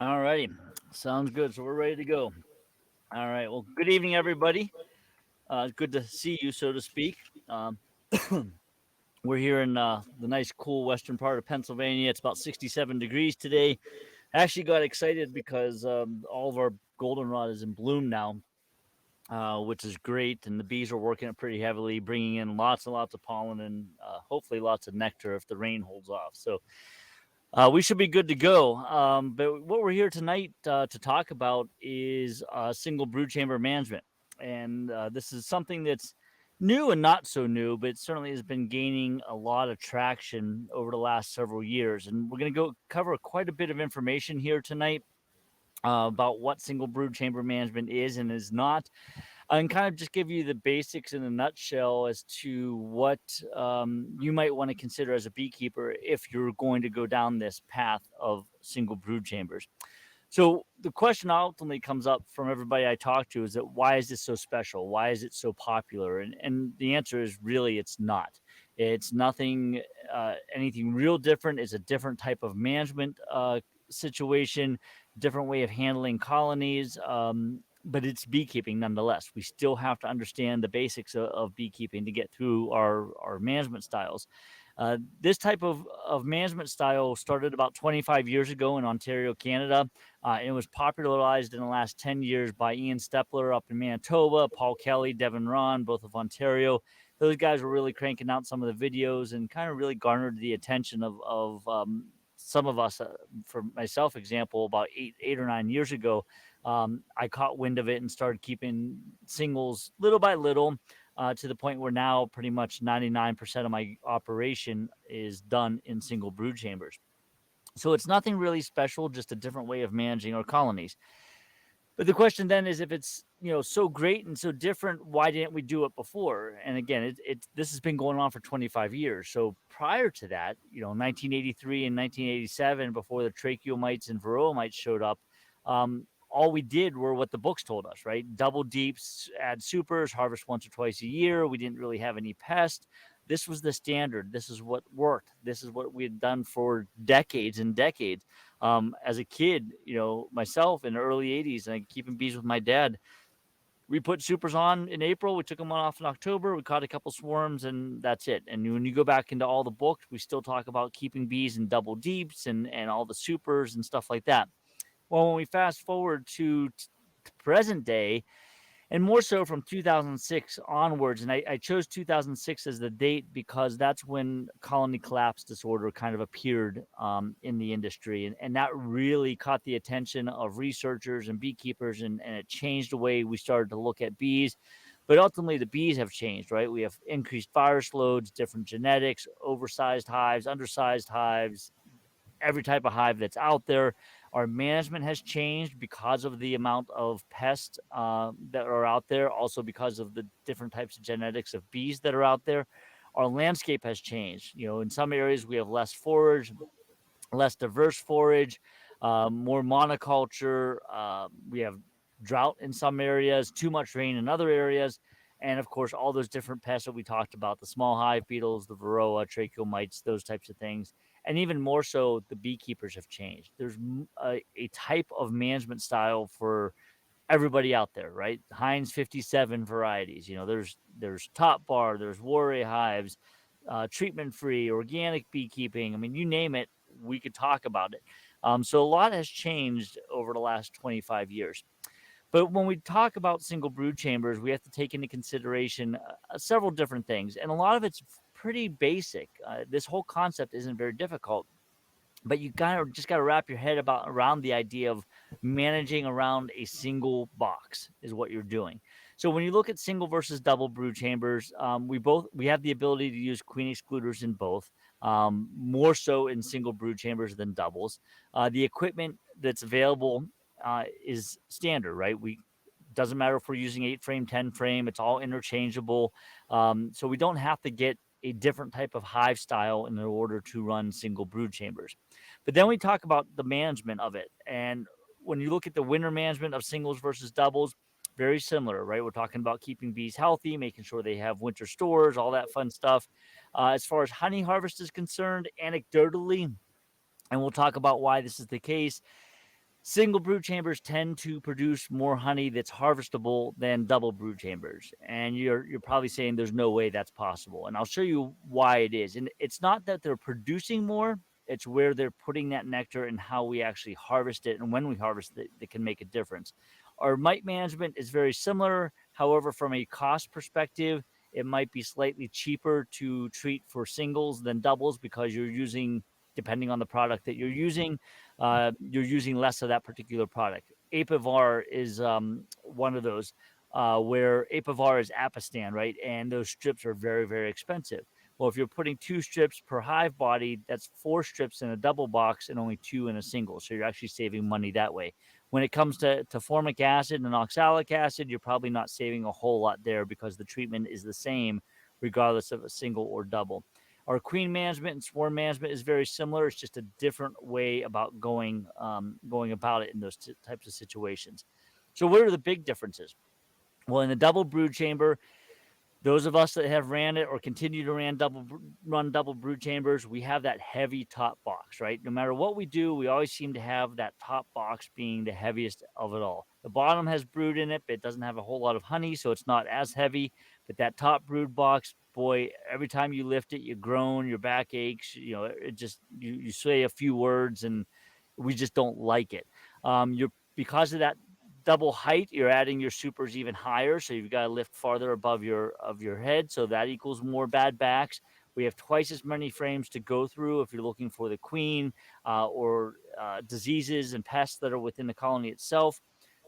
All righty. Sounds good. So we're ready to go. All right. Well, good evening, everybody. Good to see you, so to speak. Um, we're here in the nice, cool western part of Pennsylvania. It's about 67 degrees today. I actually got excited because all of our goldenrod is in bloom now, which is great. And the bees are working it pretty heavily, bringing in lots and lots of pollen and hopefully lots of nectar if the rain holds off. So we should be good to go. But what we're here tonight to talk about is single brood chamber management. And this is something that's new and not so new, but it certainly has been gaining a lot of traction over the last several years. And we're going to go cover quite a bit of information here tonight about what single brood chamber management is and is not, and kind of just give you the basics in a nutshell as to what you might want to consider as a beekeeper if you're going to go down this path of single brood chambers. So the question ultimately comes up from everybody I talk to is that why is this so special? Why is it so popular? And the answer is really it's not. It's nothing, anything real different. It's a different type of management situation, different way of handling colonies. But it's beekeeping nonetheless. We still have to understand the basics of beekeeping to get through our management styles. This type of management style started about 25 years ago in Ontario, Canada. It was popularized in the last 10 years by Ian Stepler up in Manitoba, Paul Kelly, Devin Ron, both of Ontario. Those guys were really cranking out some of the videos and kind of really garnered the attention of some of us. For myself, example, about eight or 9 years ago, I caught wind of it and started keeping singles little by little to the point where now pretty much 99% of my operation is done in single brood chambers. So it's nothing really special, just a different way of managing our colonies. But the question then is, if it's so great and so different, why didn't we do it before? And again, this has been going on for 25 years. So prior to that, 1983 and 1987, before the tracheomites and varroa mites showed up, all we did were what the books told us, right? Double deeps, add supers, harvest once or twice a year. We didn't really have any pests. This was the standard. This is what worked. This is what we had done for decades and decades. As a kid, myself in the early 80s, and keeping bees with my dad, we put supers on in April. We took them off in October. We caught a couple swarms, and that's it. And when you go back into all the books, we still talk about keeping bees in double deeps and all the supers and stuff like that. Well, when we fast forward to present day, and more so from 2006 onwards. And I chose 2006 as the date because that's when colony collapse disorder kind of appeared in the industry. And that really caught the attention of researchers and beekeepers, and it changed the way we started to look at bees. But ultimately, the bees have changed, right? We have increased virus loads, different genetics, oversized hives, undersized hives, every type of hive that's out there. Our management has changed because of the amount of pests that are out there, also because of the different types of genetics of bees that are out there. Our landscape has changed. In some areas we have less forage, less diverse forage, more monoculture. We have drought in some areas, too much rain in other areas. And of course, all those different pests that we talked about, the small hive beetles, the varroa, tracheomites, those types of things. And even more so, the beekeepers have changed. There's a type of management style for everybody out there, right? Heinz 57 varieties. There's top bar, there's warrior hives, treatment free, organic beekeeping. I mean, you name it, we could talk about it. So a lot has changed over the last 25 years. But when we talk about single brood chambers, we have to take into consideration several different things, and a lot of it's pretty basic. This whole concept isn't very difficult, but you just got to wrap your head around the idea of managing around a single box is what you're doing. So when you look at single versus double brood chambers, we have the ability to use queen excluders in both, more so in single brood chambers than doubles. The equipment that's available is standard, right? We doesn't matter if we're using 8 frame, 10 frame, it's all interchangeable. So we don't have to get a different type of hive style in order to run single brood chambers. But then we talk about the management of it. And when you look at the winter management of singles versus doubles, very similar, right? We're talking about keeping bees healthy, making sure they have winter stores, all that fun stuff. As far as honey harvest is concerned, anecdotally, and we'll talk about why this is the case, Single brood chambers tend to produce more honey that's harvestable than double brood chambers. And you're probably saying there's no way that's possible. And I'll show you why it is. And it's not that they're producing more, it's where they're putting that nectar and how we actually harvest it and when we harvest it that can make a difference. Our mite management is very similar. However, from a cost perspective, it might be slightly cheaper to treat for singles than doubles because you're using, depending on the product that you're using less of that particular product. Apivar is one of those where Apivar is Apistan, right? And those strips are very, very expensive. Well, if you're putting 2 strips per hive body, that's 4 strips in a double box and only 2 in a single. So you're actually saving money that way. When it comes to formic acid and oxalic acid, you're probably not saving a whole lot there because the treatment is the same regardless of a single or double. Our queen management and swarm management is very similar. It's just a different way about going about it in those types of situations. So, what are the big differences? Well, in the double brood chamber, those of us that have ran it or continue to run double brood chambers, we have that heavy top box, right? No matter what we do, we always seem to have that top box being the heaviest of it all. The bottom has brood in it, but it doesn't have a whole lot of honey, so it's not as heavy. But that top brood box, boy, every time you lift it, you groan, your back aches. It just you say a few words, and we just don't like it. You're because of that double height, you're adding your supers even higher, so you've got to lift farther above your head, so that equals more bad backs. We have twice as many frames to go through if you're looking for the queen or diseases and pests that are within the colony itself.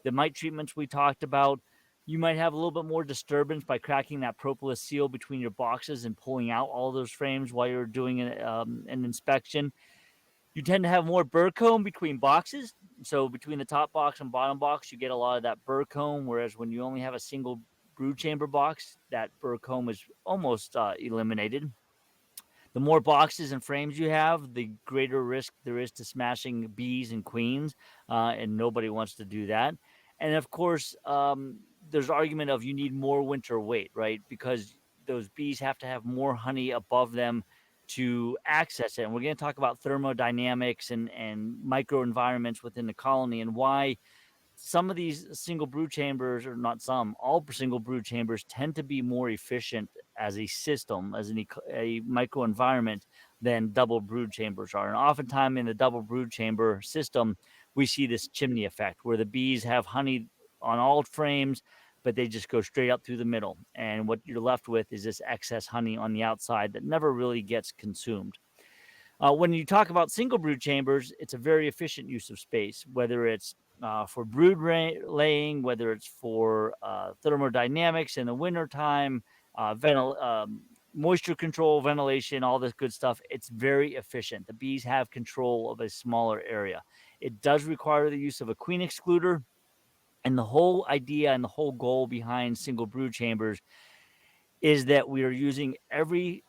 The mite treatments we talked about, you might have a little bit more disturbance by cracking that propolis seal between your boxes and pulling out all those frames while you're doing an inspection. You tend to have more burr comb between boxes. So between the top box and bottom box, you get a lot of that burr comb. Whereas when you only have a single brood chamber box, that burr comb is almost eliminated. The more boxes and frames you have, the greater risk there is to smashing bees and queens, and nobody wants to do that. And of course, there's argument of you need more winter weight, right? Because those bees have to have more honey above them to access it. And we're going to talk about thermodynamics and microenvironments within the colony and why some of these single brew chambers, or not some, all single brew chambers tend to be more efficient as a system, as a microenvironment than double brood chambers are. And oftentimes in the double brood chamber system, we see this chimney effect where the bees have honey on all frames, but they just go straight up through the middle. And what you're left with is this excess honey on the outside that never really gets consumed. When you talk about single brood chambers, it's a very efficient use of space, whether it's for brood laying, whether it's for thermodynamics in the wintertime, moisture control, ventilation, all this good stuff. It's very efficient. The bees have control of a smaller area. It does require the use of a queen excluder. And the whole idea and the whole goal behind single brood chambers is that we are using every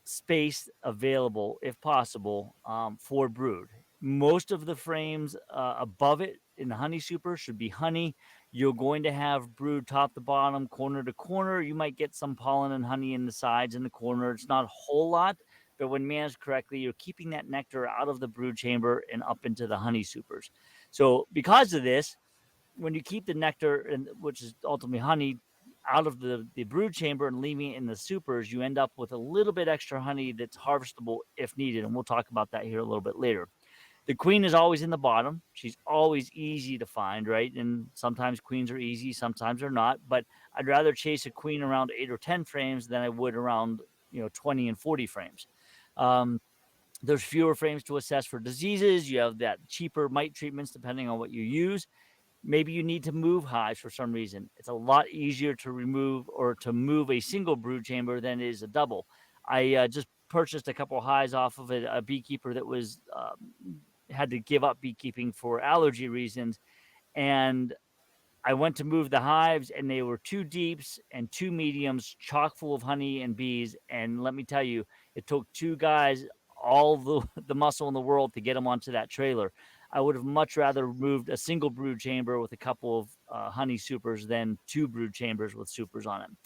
space available, if possible, for brood. Most of the frames above it in the honey super should be honey. You're going to have brood top to bottom, corner to corner. You might get some pollen and honey in the sides and the corner. It's not a whole lot, but when managed correctly, you're keeping that nectar out of the brood chamber and up into the honey supers. So because of this, when you keep the nectar, and which is ultimately honey, out of the brood chamber and leaving it in the supers, you end up with a little bit extra honey that's harvestable if needed. And we'll talk about that here a little bit later. The queen is always in the bottom. She's always easy to find, right? And sometimes queens are easy, sometimes they're not. But I'd rather chase a queen around 8 or 10 frames than I would around 20 and 40 frames. There's fewer frames to assess for diseases. You have that cheaper mite treatments depending on what you use. Maybe you need to move hives for some reason. It's a lot easier to remove or to move a single brood chamber than it is a double. I just purchased a couple of hives off of a beekeeper that was had to give up beekeeping for allergy reasons, and I went to move the hives, and they were 2 deeps and 2 mediums, chock full of honey and bees. And let me tell you, it took 2 guys all the muscle in the world to get them onto that trailer. I would have much rather moved a single brood chamber with a couple of honey supers than 2 brood chambers with supers on them.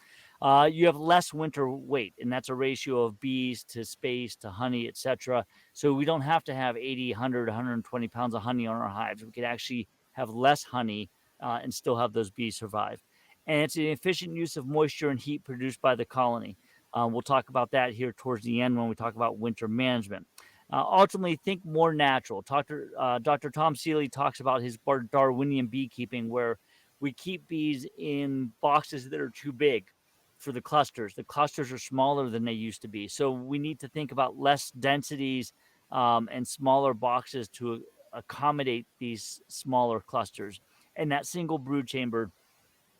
You have less winter weight, and that's a ratio of bees to space to honey, etc. So we don't have to have 80, 100, 120 pounds of honey on our hives. We could actually have less honey and still have those bees survive. And it's an efficient use of moisture and heat produced by the colony. We'll talk about that here towards the end when we talk about winter management. Ultimately, think more natural. Dr. Tom Seeley talks about his Darwinian beekeeping, where we keep bees in boxes that are too big for the clusters. The clusters are smaller than they used to be. So we need to think about less densities and smaller boxes to accommodate these smaller clusters. And that single brood chamber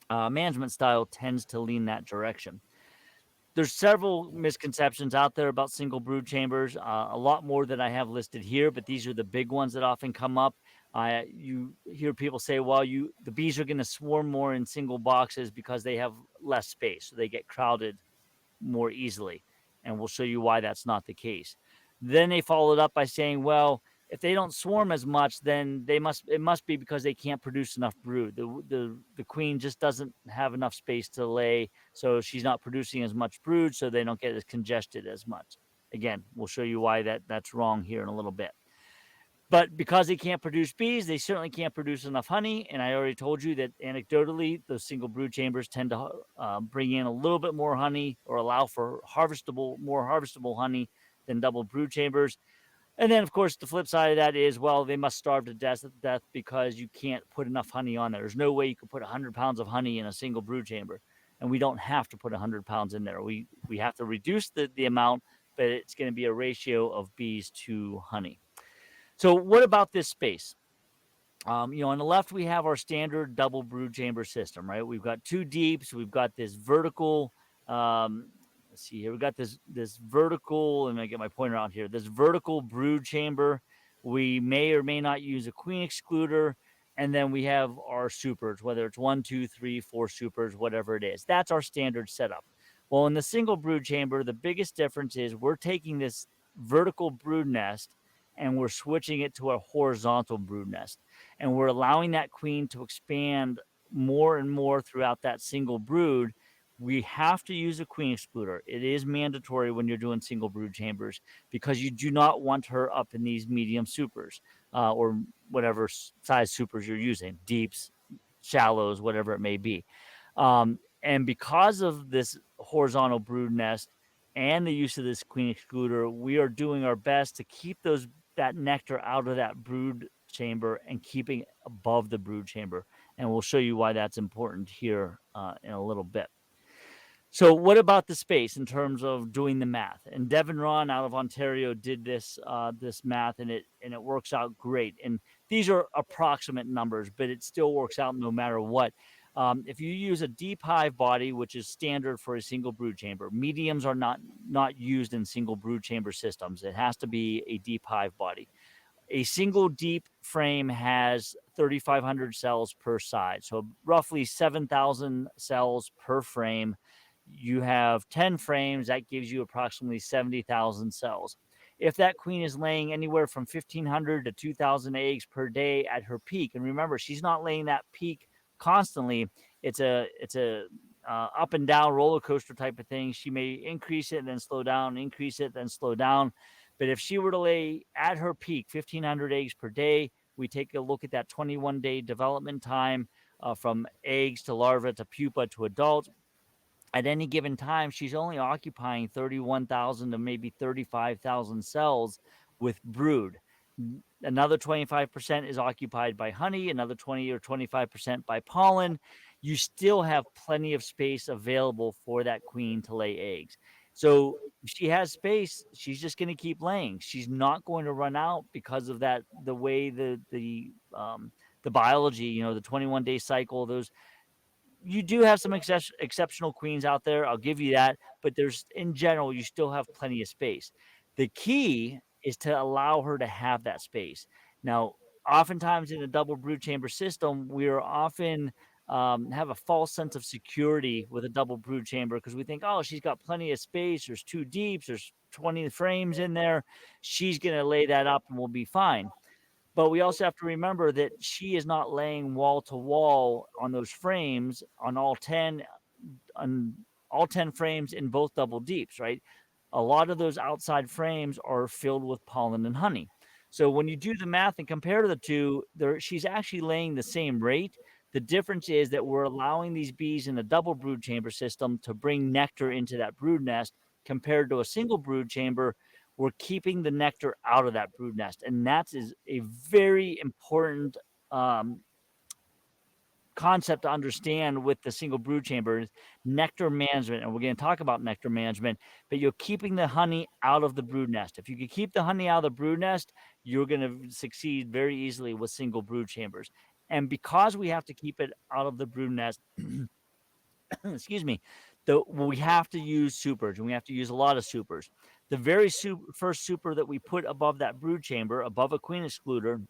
management style tends to lean that direction. There's several misconceptions out there about single brood chambers, a lot more than I have listed here, but these are the big ones that often come up. You hear people say, well, the bees are going to swarm more in single boxes because they have less space, so they get crowded more easily. And we'll show you why that's not the case. Then they followed up by saying, well, if they don't swarm as much, then it must be because they can't produce enough brood. The queen just doesn't have enough space to lay, so she's not producing as much brood, so they don't get as congested as much. Again, we'll show you why that's wrong here in a little bit. But because they can't produce bees, they certainly can't produce enough honey. And I already told you that anecdotally, those single brood chambers tend to bring in a little bit more honey or allow for more harvestable honey than double brood chambers. And then, of course, the flip side of that is, well, they must starve to death because you can't put enough honey on there. There's no way you could put 100 pounds of honey in a single brood chamber. And we don't have to put 100 pounds in there. We have to reduce the amount, but it's going to be a ratio of bees to honey. So what about this space? On the left, we have our standard double brood chamber system, right? We've got two deeps. We've got this vertical. Let's see here. We've got this vertical. Let me get my pointer out here. This vertical brood chamber. We may or may not use a queen excluder. And then we have our supers, whether it's 1, 2, 3, 4 supers, whatever it is. That's our standard setup. Well, in the single brood chamber, the biggest difference is we're taking this vertical brood nest and we're switching it to a horizontal brood nest. And we're allowing that queen to expand more and more throughout that single brood. We have to use a queen excluder. It is mandatory when you're doing single brood chambers because you do not want her up in these medium supers or whatever size supers you're using, deeps, shallows, whatever it may be. And because of this horizontal brood nest and the use of this queen excluder, we are doing our best to keep that nectar out of that brood chamber and keeping above the brood chamber. And we'll show you why that's important here in a little bit. So what about the space in terms of doing the math? And Devin Ron out of Ontario did this math, and it works out great. And these are approximate numbers, but it still works out no matter what. If you use a deep hive body, which is standard for a single brood chamber, mediums are not used in single brood chamber systems. It has to be a deep hive body. A single deep frame has 3,500 cells per side, so roughly 7,000 cells per frame. You have 10 frames, that gives you approximately 70,000 cells. If that queen is laying anywhere from 1,500 to 2,000 eggs per day at her peak, and remember, she's not laying that peak constantly. It's a up and down roller coaster type of thing. She may increase it and then slow down, increase it, then slow down. But if she were to lay at her peak 1,500 eggs per day, we take a look at that 21-day development time from eggs to larva to pupa to adult. At any given time, she's only occupying 31,000 to maybe 35,000 cells with brood. Another 25% is occupied by honey, another 20 or 25% by pollen. You still have plenty of space available for that queen to lay eggs. So if she has space, she's just going to keep laying. She's not going to run out because of that. The way the biology, the 21-day cycle, you do have some exceptional queens out there. I'll give you that. But in general, you still have plenty of space. The key is to allow her to have that space. Now, oftentimes in a double brood chamber system, we are often have a false sense of security with a double brood chamber because we think, oh, she's got plenty of space. There's 2 deeps. There's 20 frames in there. She's going to lay that up and we'll be fine. But we also have to remember that she is not laying wall to wall on those frames on all 10 all 10 frames in both double deeps, right? A lot of those outside frames are filled with pollen and honey. So when you do the math and compare the two, she's actually laying the same rate. The difference is that we're allowing these bees in a double brood chamber system to bring nectar into that brood nest compared to a single brood chamber. We're keeping the nectar out of that brood nest. And that is a very important um, concept to understand with the single brood chamber is nectar management. And we're going to talk about nectar management, but you're keeping the honey out of the brood nest. If you can keep the honey out of the brood nest, you're going to succeed very easily with single brood chambers. And because we have to keep it out of the brood nest, excuse me, we have to use supers, and we have to use a lot of supers. The very first super that we put above that brood chamber, above a queen excluder,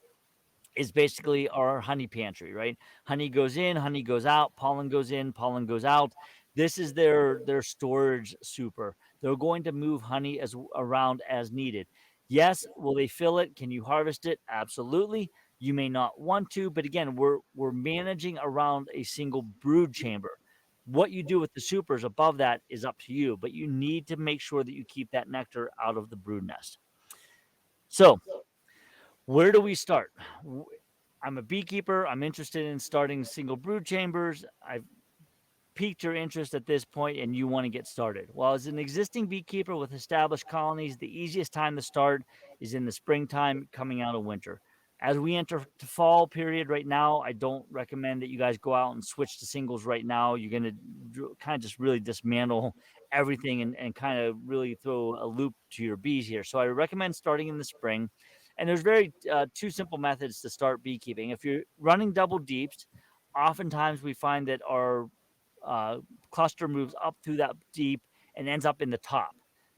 is basically our honey pantry, right? Honey goes in, honey goes out, pollen goes in, pollen goes out. This is their storage super. They're going to move honey as around as needed. Yes, will they fill it? Can you harvest it? Absolutely. You may not want to, but again, we're managing around a single brood chamber. What you do with the supers above that is up to you, but you need to make sure that you keep that nectar out of the brood nest. So, where do we start? I'm a beekeeper. I'm interested in starting single brood chambers. I've piqued your interest at this point and you want to get started. Well, as an existing beekeeper with established colonies, the easiest time to start is in the springtime coming out of winter. As we enter the fall period right now, I don't recommend that you guys go out and switch to singles right now. You're going to kind of just really dismantle everything and kind of really throw a loop to your bees here. So I recommend starting in the spring. And there's very two simple methods to start beekeeping. If you're running double deeps, oftentimes we find that our uh, cluster moves up through that deep and ends up in the top.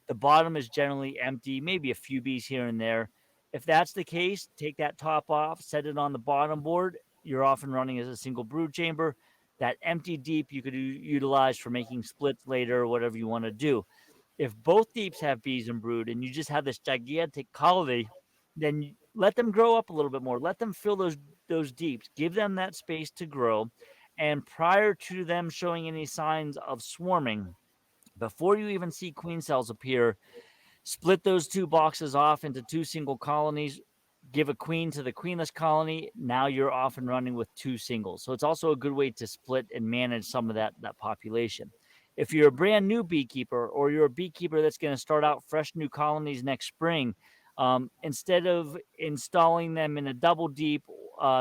The bottom is generally empty, maybe a few bees here and there. If that's the case, take that top off, set it on the bottom board. You're off and running as a single brood chamber. That empty deep you could utilize for making splits later or whatever you want to do. If both deeps have bees and brood and you just have this gigantic colony, then let them grow up a little bit more. Let them fill those deeps. Give them that space to grow. And prior to them showing any signs of swarming, before you even see queen cells appear, split those two boxes off into two single colonies, give a queen to the queenless colony. Now you're off and running with two singles. So it's also a good way to split and manage some of that population. If you're a brand new beekeeper or you're a beekeeper that's going to start out fresh new colonies next spring, instead of installing them in a double deep,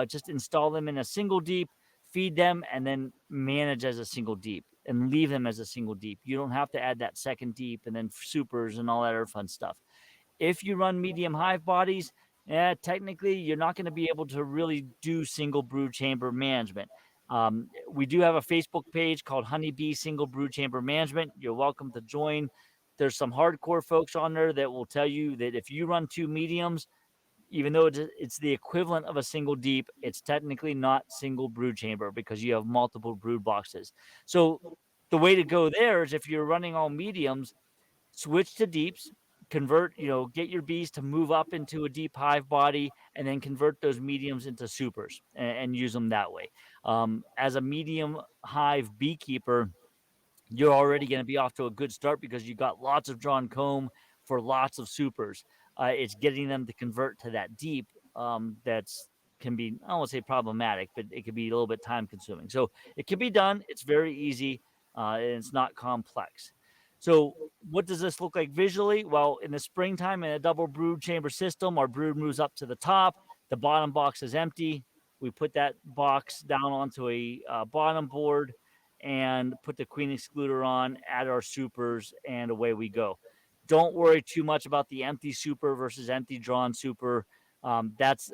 just install them in a single deep, feed them, and then manage as a single deep and leave them as a single deep. You don't have to add that second deep and then supers and all that other fun stuff. If you run medium hive bodies, technically you're not going to be able to really do single brood chamber management. We do have a Facebook page called Honeybee Single Brood Chamber Management. You're welcome to join. There's some hardcore folks on there that will tell you that if you run two mediums, even though it's the equivalent of a single deep, it's technically not single brood chamber because you have multiple brood boxes. So the way to go there is if you're running all mediums, switch to deeps, convert, get your bees to move up into a deep hive body, and then convert those mediums into supers and use them that way. As a medium hive beekeeper, you're already going to be off to a good start because you got lots of drawn comb for lots of supers. It's getting them to convert to that deep that's can be, I won't say problematic, but it can be a little bit time consuming. So it can be done. It's very easy and it's not complex. So what does this look like visually? Well, in the springtime in a double brood chamber system, our brood moves up to the top. The bottom box is empty. We put that box down onto a bottom board and put the queen excluder on, add our supers, and away we go. Don't worry too much about the empty super versus empty drawn super. That's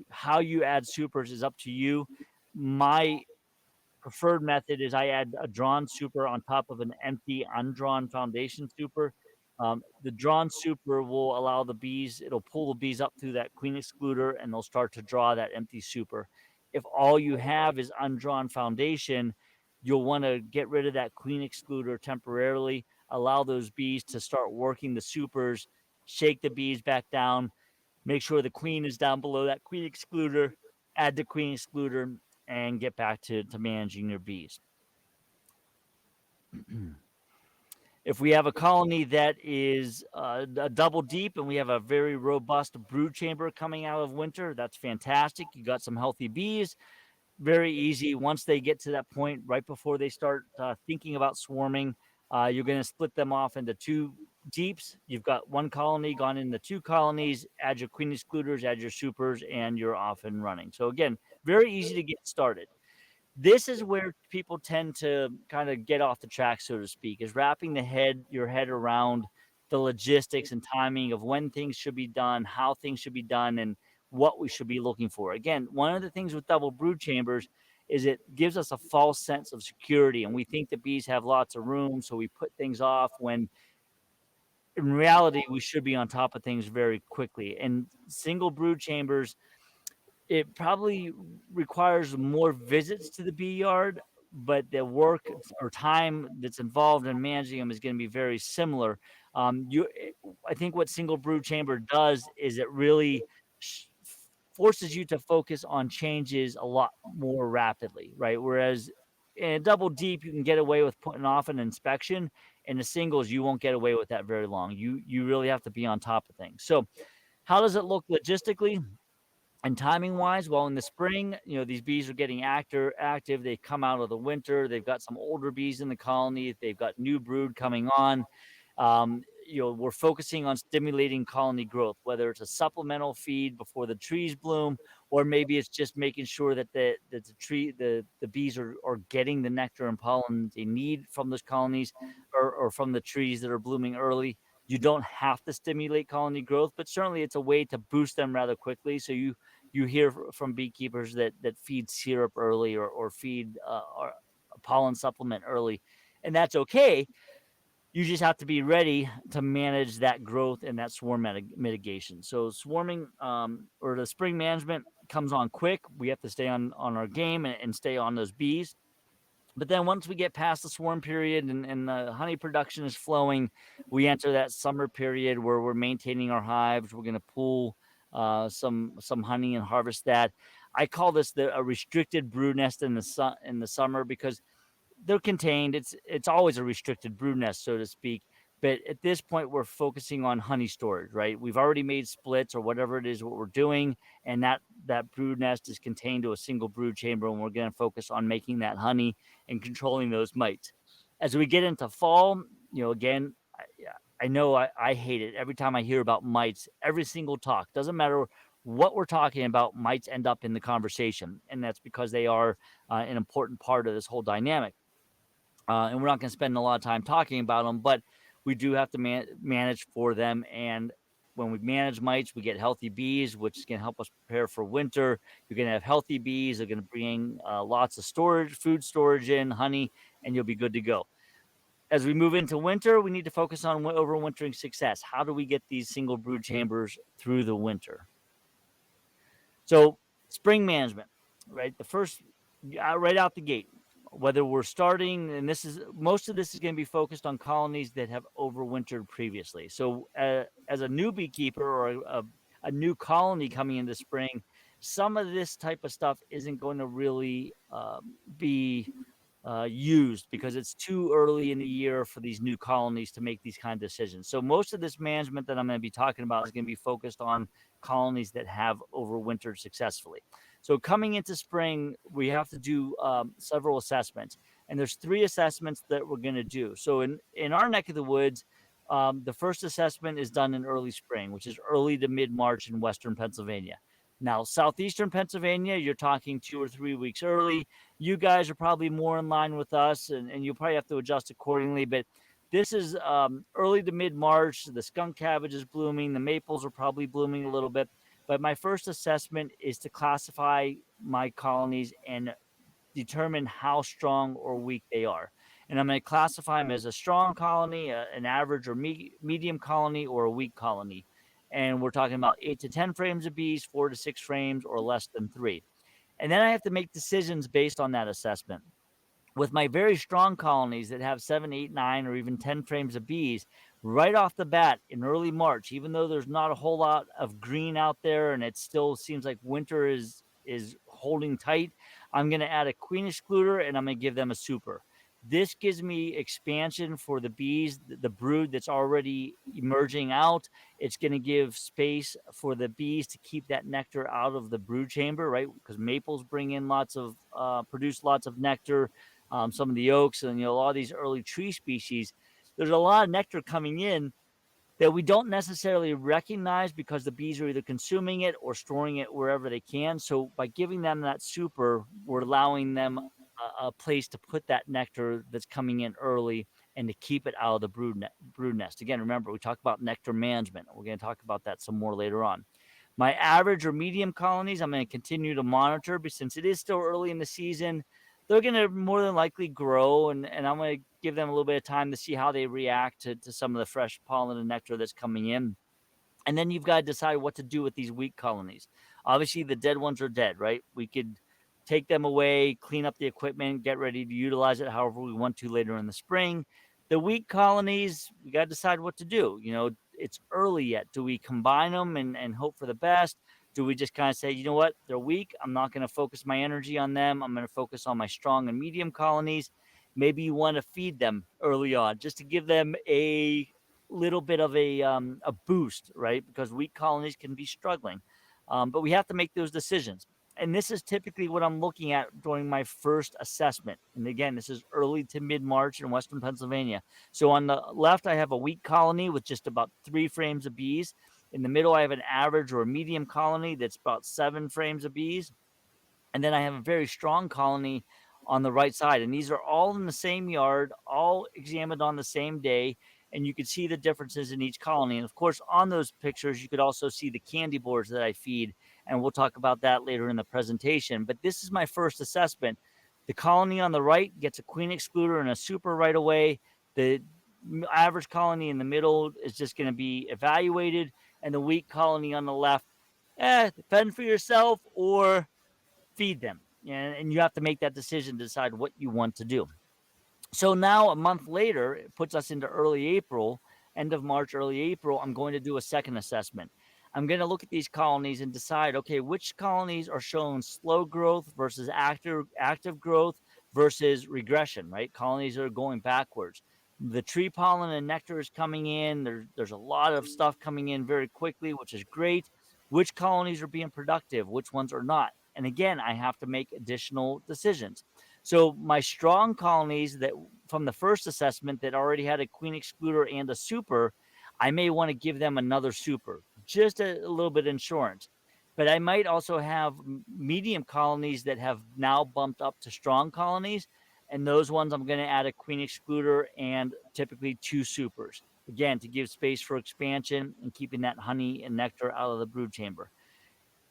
how you add supers is up to you. My preferred method is I add a drawn super on top of an empty undrawn foundation super. The drawn super will allow the bees, it'll pull the bees up through that queen excluder and they'll start to draw that empty super. If all you have is undrawn foundation, you'll want to get rid of that queen excluder temporarily, allow those bees to start working the supers, shake the bees back down, make sure the queen is down below that queen excluder, add the queen excluder, and get back to managing your bees. If we have a colony that is a double deep and we have a very robust brood chamber coming out of winter, that's fantastic. You got some healthy bees. Very easy. Once they get to that point, right before they start thinking about swarming, you're going to split them off into two deeps. You've got one colony gone into two colonies, add your queen excluders, add your supers, and you're off and running. So, again, very easy to get started. This is where people tend to kind of get off the track, so to speak, is wrapping your head around the logistics and timing of when things should be done, how things should be done, and what we should be looking for. Again, one of the things with double brood chambers is it gives us a false sense of security, and we think the bees have lots of room, so we put things off when in reality we should be on top of things very quickly. And single brood chambers, it probably requires more visits to the bee yard, but the work or time that's involved in managing them is going to be very similar. I think what single brood chamber does is it really forces you to focus on changes a lot more rapidly, right? Whereas in a double deep, you can get away with putting off an inspection. In the singles, you won't get away with that very long. You really have to be on top of things. So, how does it look logistically? And timing wise, well, in the spring, these bees are getting active. They come out of the winter. They've got some older bees in the colony. They've got new brood coming on. We're focusing on stimulating colony growth, whether it's a supplemental feed before the trees bloom, or maybe it's just making sure that the bees are getting the nectar and pollen they need from those colonies or from the trees that are blooming early. You don't have to stimulate colony growth, but certainly it's a way to boost them rather quickly. So you hear from beekeepers that feed syrup early or feed or a pollen supplement early, and that's okay. You just have to be ready to manage that growth and that swarm mitigation. So swarming or the spring management comes on quick. We have to stay on our game and stay on those bees. But then once we get past the swarm period and the honey production is flowing, we enter that summer period where we're maintaining our hives. We're going to pull some honey and harvest that. I call this a restricted brood nest in the summer because they're contained. It's always a restricted brood nest, so to speak. But at this point, we're focusing on honey storage, right? We've already made splits or whatever it is what we're doing, and that brood nest is contained to a single brood chamber, and we're going to focus on making that honey and controlling those mites. As we get into fall, again, I know I hate it every time I hear about mites. Every single talk, doesn't matter what we're talking about, mites end up in the conversation, and that's because they are an important part of this whole dynamic. And we're not going to spend a lot of time talking about them, but we do have to manage for them. And when we manage mites, we get healthy bees, which is going to help us prepare for winter. You're going to have healthy bees. They're going to bring lots of food storage in, honey, and you'll be good to go. As we move into winter, we need to focus on overwintering success. How do we get these single brood chambers through the winter? So spring management, right? The first, right out the gate, whether we're starting, and most of this is going to be focused on colonies that have overwintered previously. So as a new beekeeper or a new colony coming into spring, some of this type of stuff isn't going to really be used because it's too early in the year for these new colonies to make these kind of decisions. So most of this management that I'm going to be talking about is going to be focused on colonies that have overwintered successfully. So coming into spring, we have to do several assessments, and there's 3 assessments that we're going to do. So in our neck of the woods, the first assessment is done in early spring, which is early to mid-March in Western Pennsylvania. Now, southeastern Pennsylvania, you're talking 2 or 3 weeks early. You guys are probably more in line with us, and you'll probably have to adjust accordingly. But this is early to mid-March. The skunk cabbage is blooming. The maples are probably blooming a little bit. But my first assessment is to classify my colonies and determine how strong or weak they are. And I'm going to classify them as a strong colony, an average or medium colony, or a weak colony. And we're talking about 8 to 10 frames of bees, 4 to 6 frames, or less than 3. And then I have to make decisions based on that assessment. With my very strong colonies that have 7, 8, 9, or even 10 frames of bees, right off the bat in early March, even though there's not a whole lot of green out there and it still seems like winter is holding tight, I'm going to add a queen excluder and I'm going to give them a super. This gives me expansion for the bees, the brood that's already emerging out. It's going to give space for the bees to keep that nectar out of the brood chamber, right? Because maples bring in produce lots of nectar. Some of the oaks and a lot of these early tree species, there's a lot of nectar coming in that we don't necessarily recognize because the bees are either consuming it or storing it wherever they can. So by giving them that super, we're allowing them a place to put that nectar that's coming in early and to keep it out of the brood nest. Again, remember, we talk about nectar management. We're going to talk about that some more later on. My average or medium colonies, I'm going to continue to monitor, but since it is still early in the season, they're going to more than likely grow, and I'm going to give them a little bit of time to see how they react to some of the fresh pollen and nectar that's coming in. And then you've got to decide what to do with these weak colonies. Obviously, the dead ones are dead, right? We could take them away, clean up the equipment, get ready to utilize it however we want to later in the spring. The weak colonies, we got to decide what to do. It's early yet. Do we combine them and hope for the best? Do we just kind of say, you know what, they're weak. I'm not going to focus my energy on them. I'm going to focus on my strong and medium colonies. Maybe you want to feed them early on just to give them a little bit of a boost, right? Because weak colonies can be struggling, but we have to make those decisions. And this is typically what I'm looking at during my first assessment. And again, this is early to mid March in Western Pennsylvania. So on the left, I have a weak colony with just about 3 frames of bees. In the middle, I have an average or a medium colony that's about 7 frames of bees. And then I have a very strong colony on the right side. And these are all in the same yard, all examined on the same day. And you can see the differences in each colony. And of course, on those pictures, you could also see the candy boards that I feed. And we'll talk about that later in the presentation. But this is my first assessment. The colony on the right gets a queen excluder and a super right away. The average colony in the middle is just going to be evaluated. And the weak colony on the left, fend for yourself or feed them. And you have to make that decision to decide what you want to do. So now a month later, it puts us into early April, end of March, early April. I'm going to do a second assessment. I'm going to look at these colonies and decide, okay, which colonies are showing slow growth versus active growth versus regression, right? Colonies are going backwards. The tree pollen and nectar is coming in. There's a lot of stuff coming in very quickly, which is great. Which colonies are being productive? Which ones are not? And again, I have to make additional decisions. So my strong colonies that from the first assessment that already had a queen excluder and a super, I may want to give them another super, just a little bit of insurance. But I might also have medium colonies that have now bumped up to strong colonies. And those ones I'm going to add a queen excluder and typically 2 supers. Again, to give space for expansion and keeping that honey and nectar out of the brood chamber.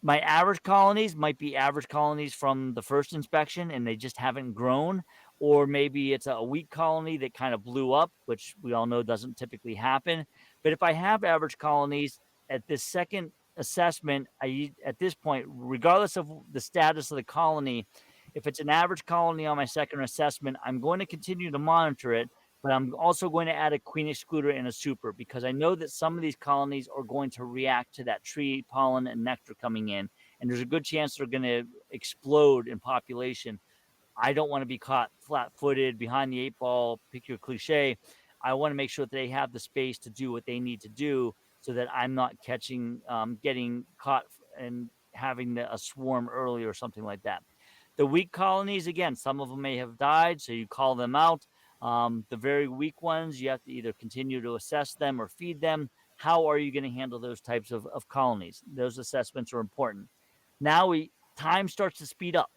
My average colonies might be average colonies from the first inspection and they just haven't grown, or maybe it's a weak colony that kind of blew up, which we all know doesn't typically happen. But if I have average colonies at this second assessment, at this point, regardless of the status of the colony, if it's an average colony on my second assessment, I'm going to continue to monitor it, but I'm also going to add a queen excluder and a super because I know that some of these colonies are going to react to that tree pollen and nectar coming in, and there's a good chance they're going to explode in population. I don't want to be caught flat-footed behind the 8 ball, pick your cliche. I want to make sure that they have the space to do what they need to do so that I'm not getting caught and having a swarm early or something like that. The weak colonies, again, some of them may have died, so you call them out. The very weak ones, you have to either continue to assess them or feed them. How are you going to handle those types of colonies? Those assessments are important. Now time starts to speed up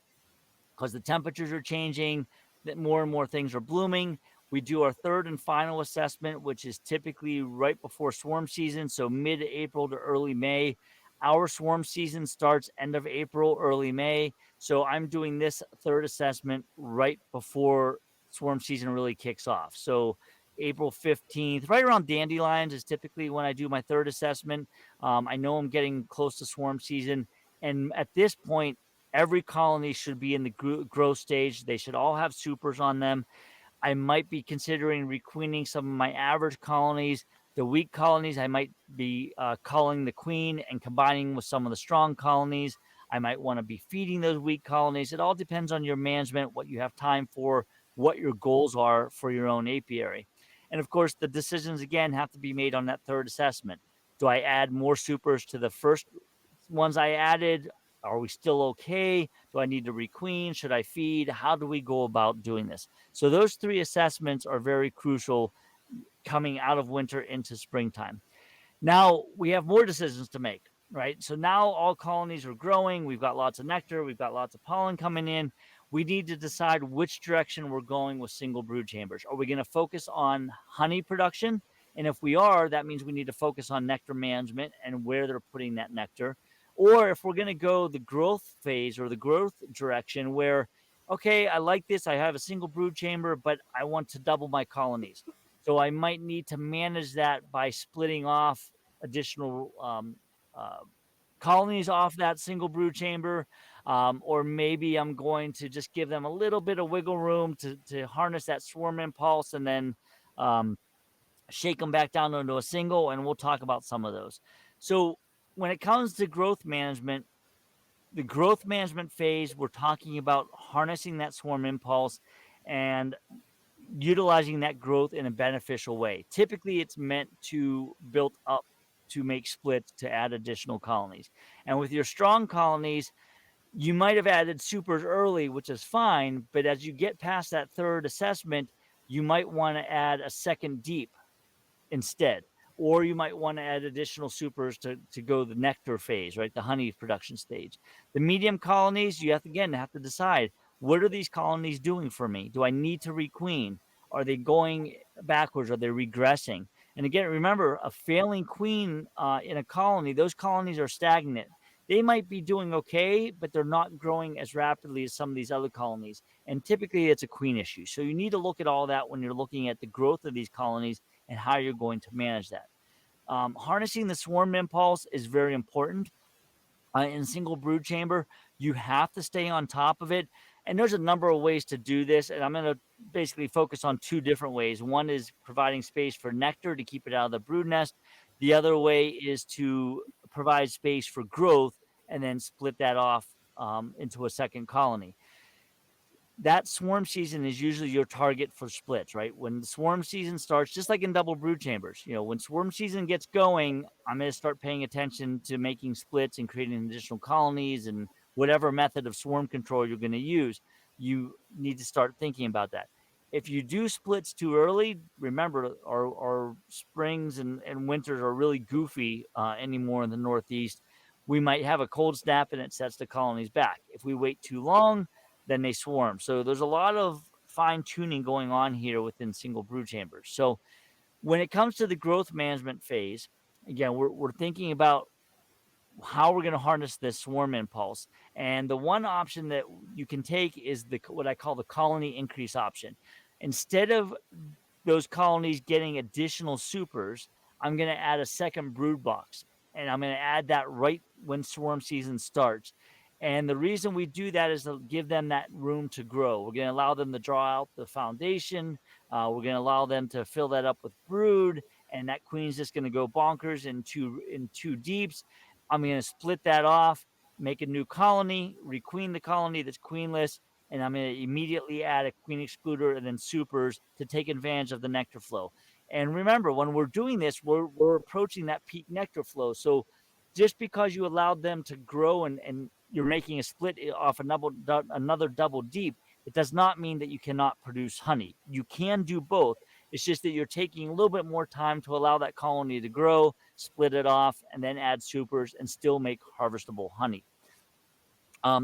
because the temperatures are changing, that more and more things are blooming. We do our third and final assessment, which is typically right before swarm season, so mid-April to early May. Our swarm season starts end of April, early May. So I'm doing this third assessment right before swarm season really kicks off. So April 15th, right around dandelions is typically when I do my third assessment. I know I'm getting close to swarm season. And at this point, every colony should be in the growth stage. They should all have supers on them. I might be considering requeening some of my average colonies. The weak colonies, I might be culling the queen and combining with some of the strong colonies. I might want to be feeding those weak colonies. It all depends on your management, what you have time for, what your goals are for your own apiary. And of course, the decisions again have to be made on that third assessment. Do I add more supers to the first ones I added? Are we still okay? Do I need to requeen? Should I feed? How do we go about doing this? So those three assessments are very crucial coming out of winter into springtime. Now we have more decisions to make, right? So now all colonies are growing. We've got lots of nectar. We've got lots of pollen coming in. We need to decide which direction we're going with single brood chambers. Are we going to focus on honey production? And if we are, that means we need to focus on nectar management and where they're putting that nectar. Or if we're going to go the growth phase or the growth direction where, okay, I like this. I have a single brood chamber, but I want to double my colonies. So I might need to manage that by splitting off additional uh, colonies off that single brood chamber. Or maybe I'm going to just give them a little bit of wiggle room to harness that swarm impulse and then um, shake them back down into a single. And we'll talk about some of those. So when it comes to growth management, the growth management phase, we're talking about harnessing that swarm impulse and utilizing that growth in a beneficial way. Typically, it's meant to build up to make splits to add additional colonies. And with your strong colonies, you might have added supers early, which is fine. But as you get past that third assessment, you might want to add a second deep instead. Or you might want to add additional supers to go the nectar phase, right? The honey production stage. The medium colonies, you have to decide, what are these colonies doing for me? Do I need to requeen? Are they going backwards? Are they regressing? And again, remember, a failing queen in a colony, those colonies are stagnant. They might be doing okay, but they're not growing as rapidly as some of these other colonies. And typically it's a queen issue. So you need to look at all that when you're looking at the growth of these colonies and how you're going to manage that. Harnessing the swarm impulse is very important. In single brood chamber, you have to stay on top of it. And there's a number of ways to do this. And I'm going to basically focus on two different ways. One is providing space for nectar to keep it out of the brood nest. The other way is to provide space for growth and then split that off into a second colony. That swarm season is usually your target for splits, right? When the swarm season starts, just like in double brood chambers, when swarm season gets going, I'm going to start paying attention to making splits and creating additional colonies and whatever method of swarm control you're going to use. You need to start thinking about that. If you do splits too early, remember our springs and winters are really goofy anymore in the Northeast. We might have a cold snap and it sets the colonies back. If we wait too long, then they swarm. So there's a lot of fine tuning going on here within single brood chambers. So when it comes to the growth management phase, again, we're thinking about how we're going to harness this swarm impulse. And the one option that you can take is what I call the colony increase option. Instead of those colonies getting additional supers, I'm going to add a second brood box. And I'm going to add that right when swarm season starts. And the reason we do that is to give them that room to grow. We're going to allow them to draw out the foundation. We're going to allow them to fill that up with brood. And that queen's just going to go bonkers in two deeps. I'm going to split that off, make a new colony, requeen the colony that's queenless, and I'm going to immediately add a queen excluder and then supers to take advantage of the nectar flow. And remember, when we're doing this, we're approaching that peak nectar flow. So just because you allowed them to grow and you're making a split off another double deep, it does not mean that you cannot produce honey. You can do both. It's just that you're taking a little bit more time to allow that colony to grow, split it off, and then add supers and still make harvestable honey.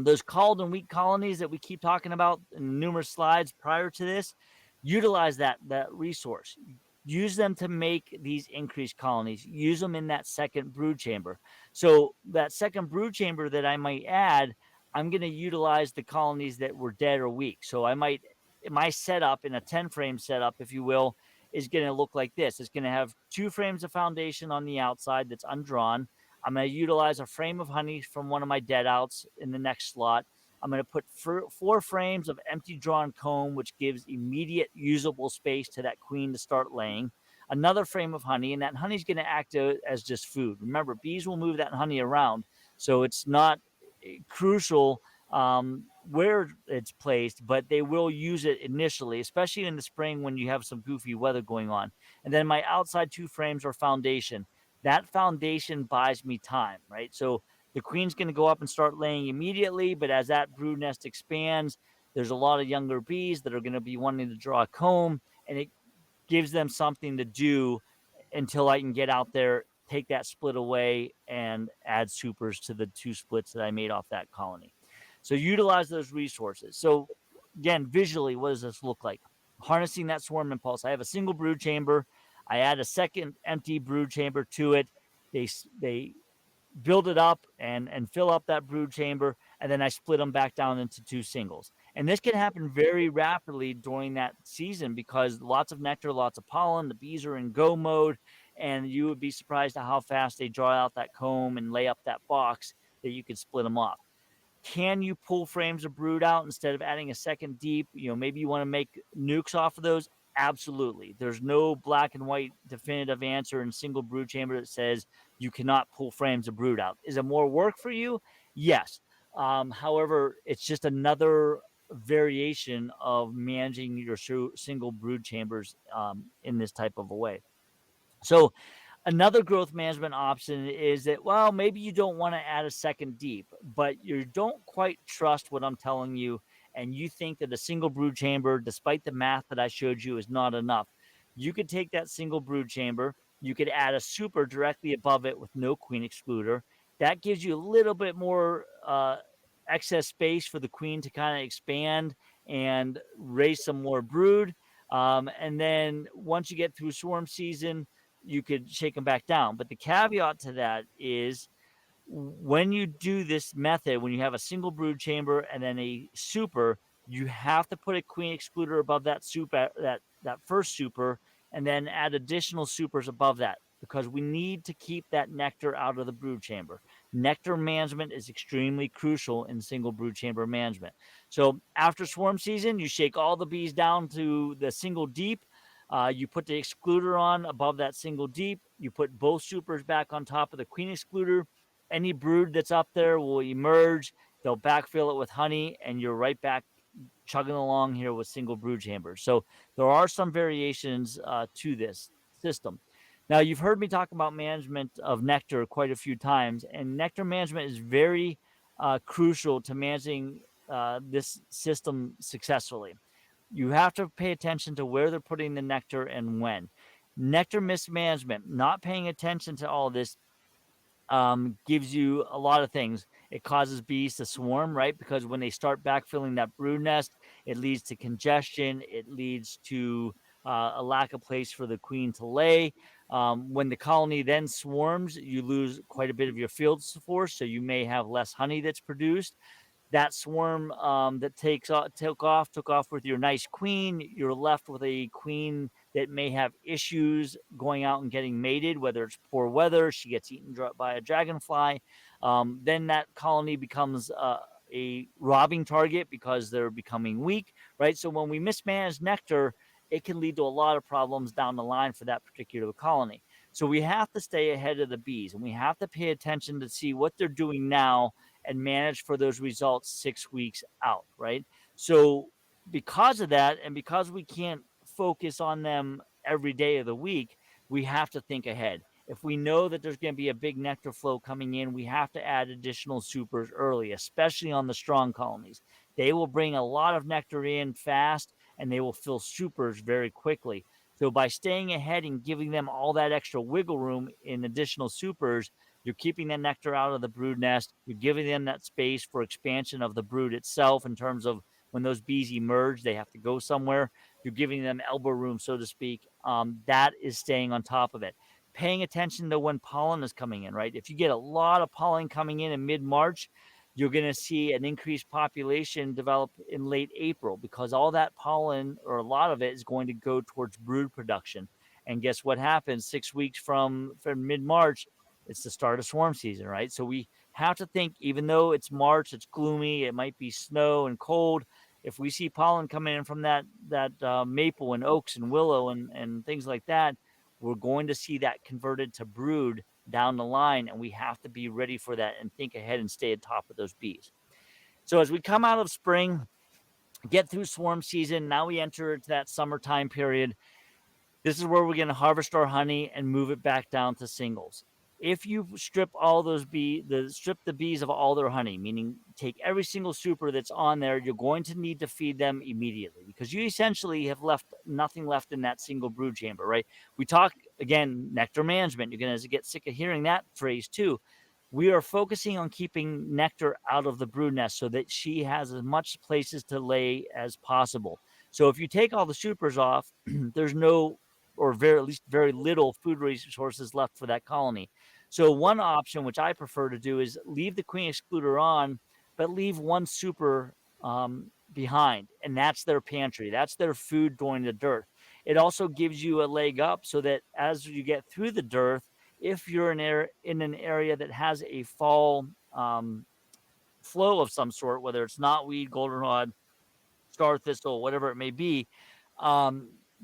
Those called and weak colonies that we keep talking about in numerous slides prior to this, utilize that resource. Use them to make these increased colonies. Use them in that second brood chamber. So that second brood chamber that I might add, I'm going to utilize the colonies that were dead or weak. So my setup in a 10 frame setup, if you will, is going to look like this. It's going to have 2 frames of foundation on the outside that's undrawn. I'm going to utilize a frame of honey from one of my dead outs in the next slot. I'm going to put 4 frames of empty drawn comb, which gives immediate usable space to that queen to start laying. Another frame of honey, and that honey is going to act as just food. Remember, bees will move that honey around, so it's not crucial where it's placed, but they will use it initially, especially in the spring when you have some goofy weather going on. And then my outside two frames are foundation. That foundation buys me time, right? So the queen's going to go up and start laying immediately, but as that brood nest expands, there's a lot of younger bees that are going to be wanting to draw a comb, and it gives them something to do until I can get out there, take that split away, and add supers to the two splits that I made off that colony. So utilize those resources. So again, visually, what does this look like? Harnessing that swarm impulse. I have a single brood chamber. I add a second empty brood chamber to it. They build it up and fill up that brood chamber, and then I split them back down into two singles. And this can happen very rapidly during that season because lots of nectar, lots of pollen, the bees are in go mode, and you would be surprised at how fast they draw out that comb and lay up that box that you could split them off. Can you pull frames of brood out instead of adding a second deep? Maybe you want to make nukes off of those. Absolutely. There's no black and white definitive answer in single brood chamber that says you cannot pull frames of brood out. Is it more work for you? Yes. However, it's just another variation of managing your single brood chambers in this type of a way. So another growth management option is that, well, maybe you don't want to add a second deep, but you don't quite trust what I'm telling you, and you think that a single brood chamber, despite the math that I showed you, is not enough. You could take that single brood chamber, you could add a super directly above it with no queen excluder. That gives you a little bit more excess space for the queen to kind of expand and raise some more brood. And then once you get through swarm season, you could shake them back down. But the caveat to that is when you do this method, when you have a single brood chamber and then a super, you have to put a queen excluder above that super, that first super, and then add additional supers above that because we need to keep that nectar out of the brood chamber. Nectar management is extremely crucial in single brood chamber management. So after swarm season, you shake all the bees down to the single deep. You put the excluder on above that single deep. You put both supers back on top of the queen excluder. Any brood that's up there will emerge. They'll backfill it with honey, and you're right back chugging along here with single brood chambers. So there are some variations to this system. Now, you've heard me talk about management of nectar quite a few times, and nectar management is very crucial to managing this system successfully. You have to pay attention to where they're putting the nectar and when. Nectar mismanagement, not paying attention to all this, gives you a lot of things. It causes bees to swarm, right? Because when they start backfilling that brood nest, it leads to congestion. It leads to a lack of place for the queen to lay. When the colony then swarms, you lose quite a bit of your field force, so you may have less honey that's produced. That swarm that took off with your nice queen, you're left with a queen that may have issues going out and getting mated, whether it's poor weather, she gets eaten by a dragonfly. Then that colony becomes a robbing target because they're becoming weak, right? So when we mismanage nectar, it can lead to a lot of problems down the line for that particular colony. So we have to stay ahead of the bees, and we have to pay attention to see what they're doing now and manage for those results 6 weeks out, right? So because of that, and because we can't focus on them every day of the week, we have to think ahead. If we know that there's going to be a big nectar flow coming in, we have to add additional supers early, especially on the strong colonies. They will bring a lot of nectar in fast, and they will fill supers very quickly. So by staying ahead and giving them all that extra wiggle room in additional supers, you're keeping the nectar out of the brood nest. You're giving them that space for expansion of the brood itself in terms of when those bees emerge, they have to go somewhere. You're giving them elbow room, so to speak. That is staying on top of it. Paying attention to when pollen is coming in, right? If you get a lot of pollen coming in mid-March, you're going to see an increased population develop in late April because all that pollen, or a lot of it, is going to go towards brood production. And guess what happens 6 weeks from mid-March? It's the start of swarm season, right? So we have to think, even though it's March, it's gloomy, it might be snow and cold. If we see pollen coming in from that maple and oaks and willow and things like that, we're going to see that converted to brood down the line, and we have to be ready for that and think ahead and stay on top of those bees. So as we come out of spring, get through swarm season, now we enter into that summertime period. This is where we're going to harvest our honey and move it back down to singles. If you strip all those strip the bees of all their honey, meaning take every single super that's on there, you're going to need to feed them immediately because you essentially have left nothing left in that single brood chamber, right? We talk again, nectar management. You're going to get sick of hearing that phrase too. We are focusing on keeping nectar out of the brood nest so that she has as much places to lay as possible. So if you take all the supers off, there's no or very at least very little food resources left for that colony. So one option, which I prefer to do, is leave the queen excluder on, but leave one super behind, and that's their pantry. That's their food during the dearth. It also gives you a leg up so that as you get through the dearth, if you're in an area that has a fall flow of some sort, whether it's knotweed, goldenrod, star thistle, whatever it may be,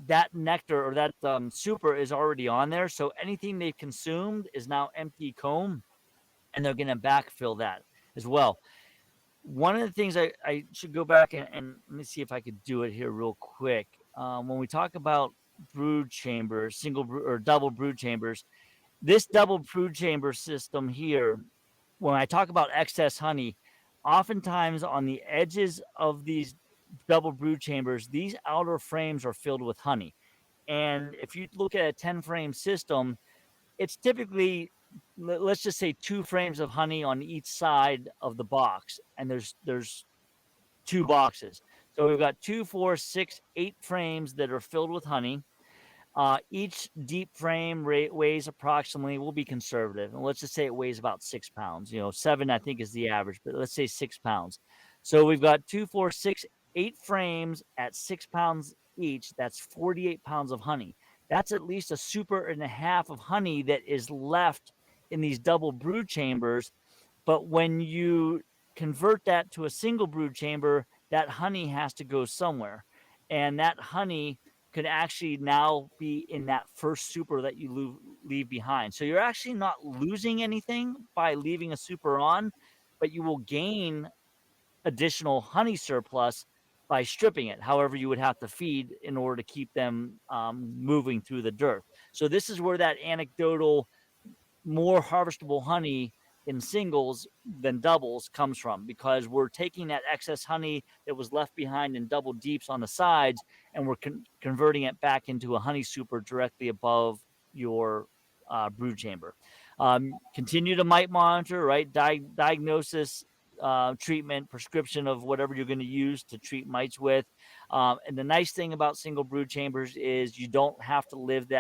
that nectar or that super is already on there. So anything they've consumed is now empty comb, and they're going to backfill that as well. One of the things I should go back and let me see if I could do it here real quick. When we talk about brood chambers, single brood or double brood chambers, this double brood chamber system here, when I talk about excess honey, oftentimes on the edges of these double brood chambers, these outer frames are filled with honey. And if you look at a 10 frame system, it's typically, let's just say, 2 frames of honey on each side of the box. And there's 2 boxes. So we've got 2, 4, 6, 8 frames that are filled with honey. Each deep frame weighs approximately, we'll be conservative, and let's just say it weighs about 6 pounds. 7, I think, is the average, but let's say 6 pounds. So we've got 2, 4, 6, 8 frames at 6 pounds each. That's 48 pounds of honey. That's at least a super and a half of honey that is left in these double brood chambers. But when you convert that to a single brood chamber, that honey has to go somewhere. And that honey could actually now be in that first super that you leave behind. So you're actually not losing anything by leaving a super on, but you will gain additional honey surplus by stripping it. However, you would have to feed in order to keep them moving through the dearth. So this is where that anecdotal more harvestable honey in singles than doubles comes from, because we're taking that excess honey that was left behind in double deeps on the sides, and we're converting it back into a honey super directly above your brood chamber. Continue to mite monitor, right? Diagnosis, treatment, prescription of whatever you're going to use to treat mites with. And the nice thing about single brood chambers is you don't have to lift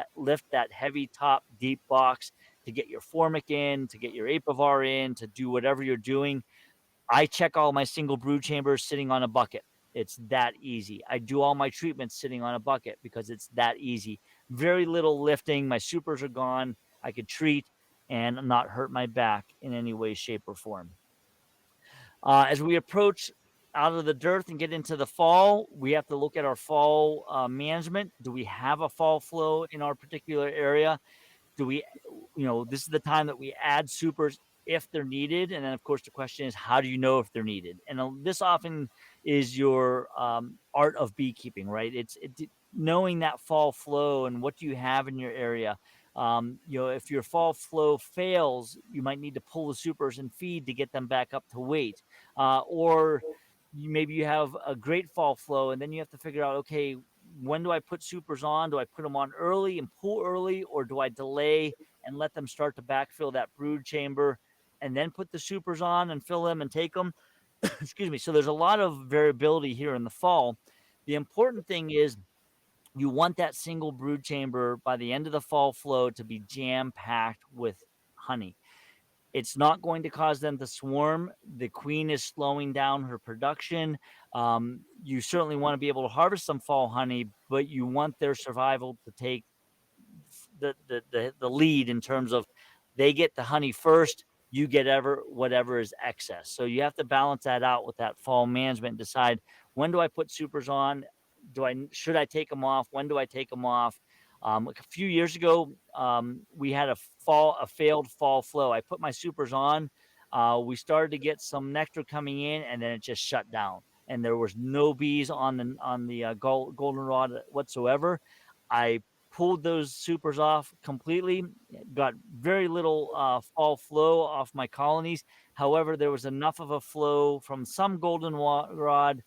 that heavy top deep box to get your formic in, to get your apivar in, to do whatever you're doing. I check all my single brood chambers sitting on a bucket. It's that easy. I do all my treatments sitting on a bucket because it's that easy. Very little lifting. My supers are gone. I could treat and not hurt my back in any way, shape, or form. As we approach out of the dearth and get into the fall, we have to look at our fall management. Do we have a fall flow in our particular area? Do we, this is the time that we add supers if they're needed. And then, of course, the question is, how do you know if they're needed? And this often is your art of beekeeping, right? It's knowing that fall flow and what do you have in your area. If your fall flow fails, you might need to pull the supers and feed to get them back up to weight. Or maybe you have a great fall flow, and then you have to figure out, okay, when do I put supers on? Do I put them on early and pull early, or do I delay and let them start to backfill that brood chamber and then put the supers on and fill them and take them? Excuse me. So there's a lot of variability here in the fall. The important thing is you want that single brood chamber by the end of the fall flow to be jam-packed with honey. It's not going to cause them to swarm. The queen is slowing down her production. You certainly want to be able to harvest some fall honey, but you want their survival to take the lead in terms of they get the honey first, you get whatever is excess. So you have to balance that out with that fall management and decide, when do I put supers on? Should I take them off? When do I take them off? Like a few years ago, we had a failed fall flow. I put my supers on. We started to get some nectar coming in, and then it just shut down. And there was no bees on the goldenrod whatsoever. I pulled those supers off completely. Got very little fall flow off my colonies. However, there was enough of a flow from some goldenrod,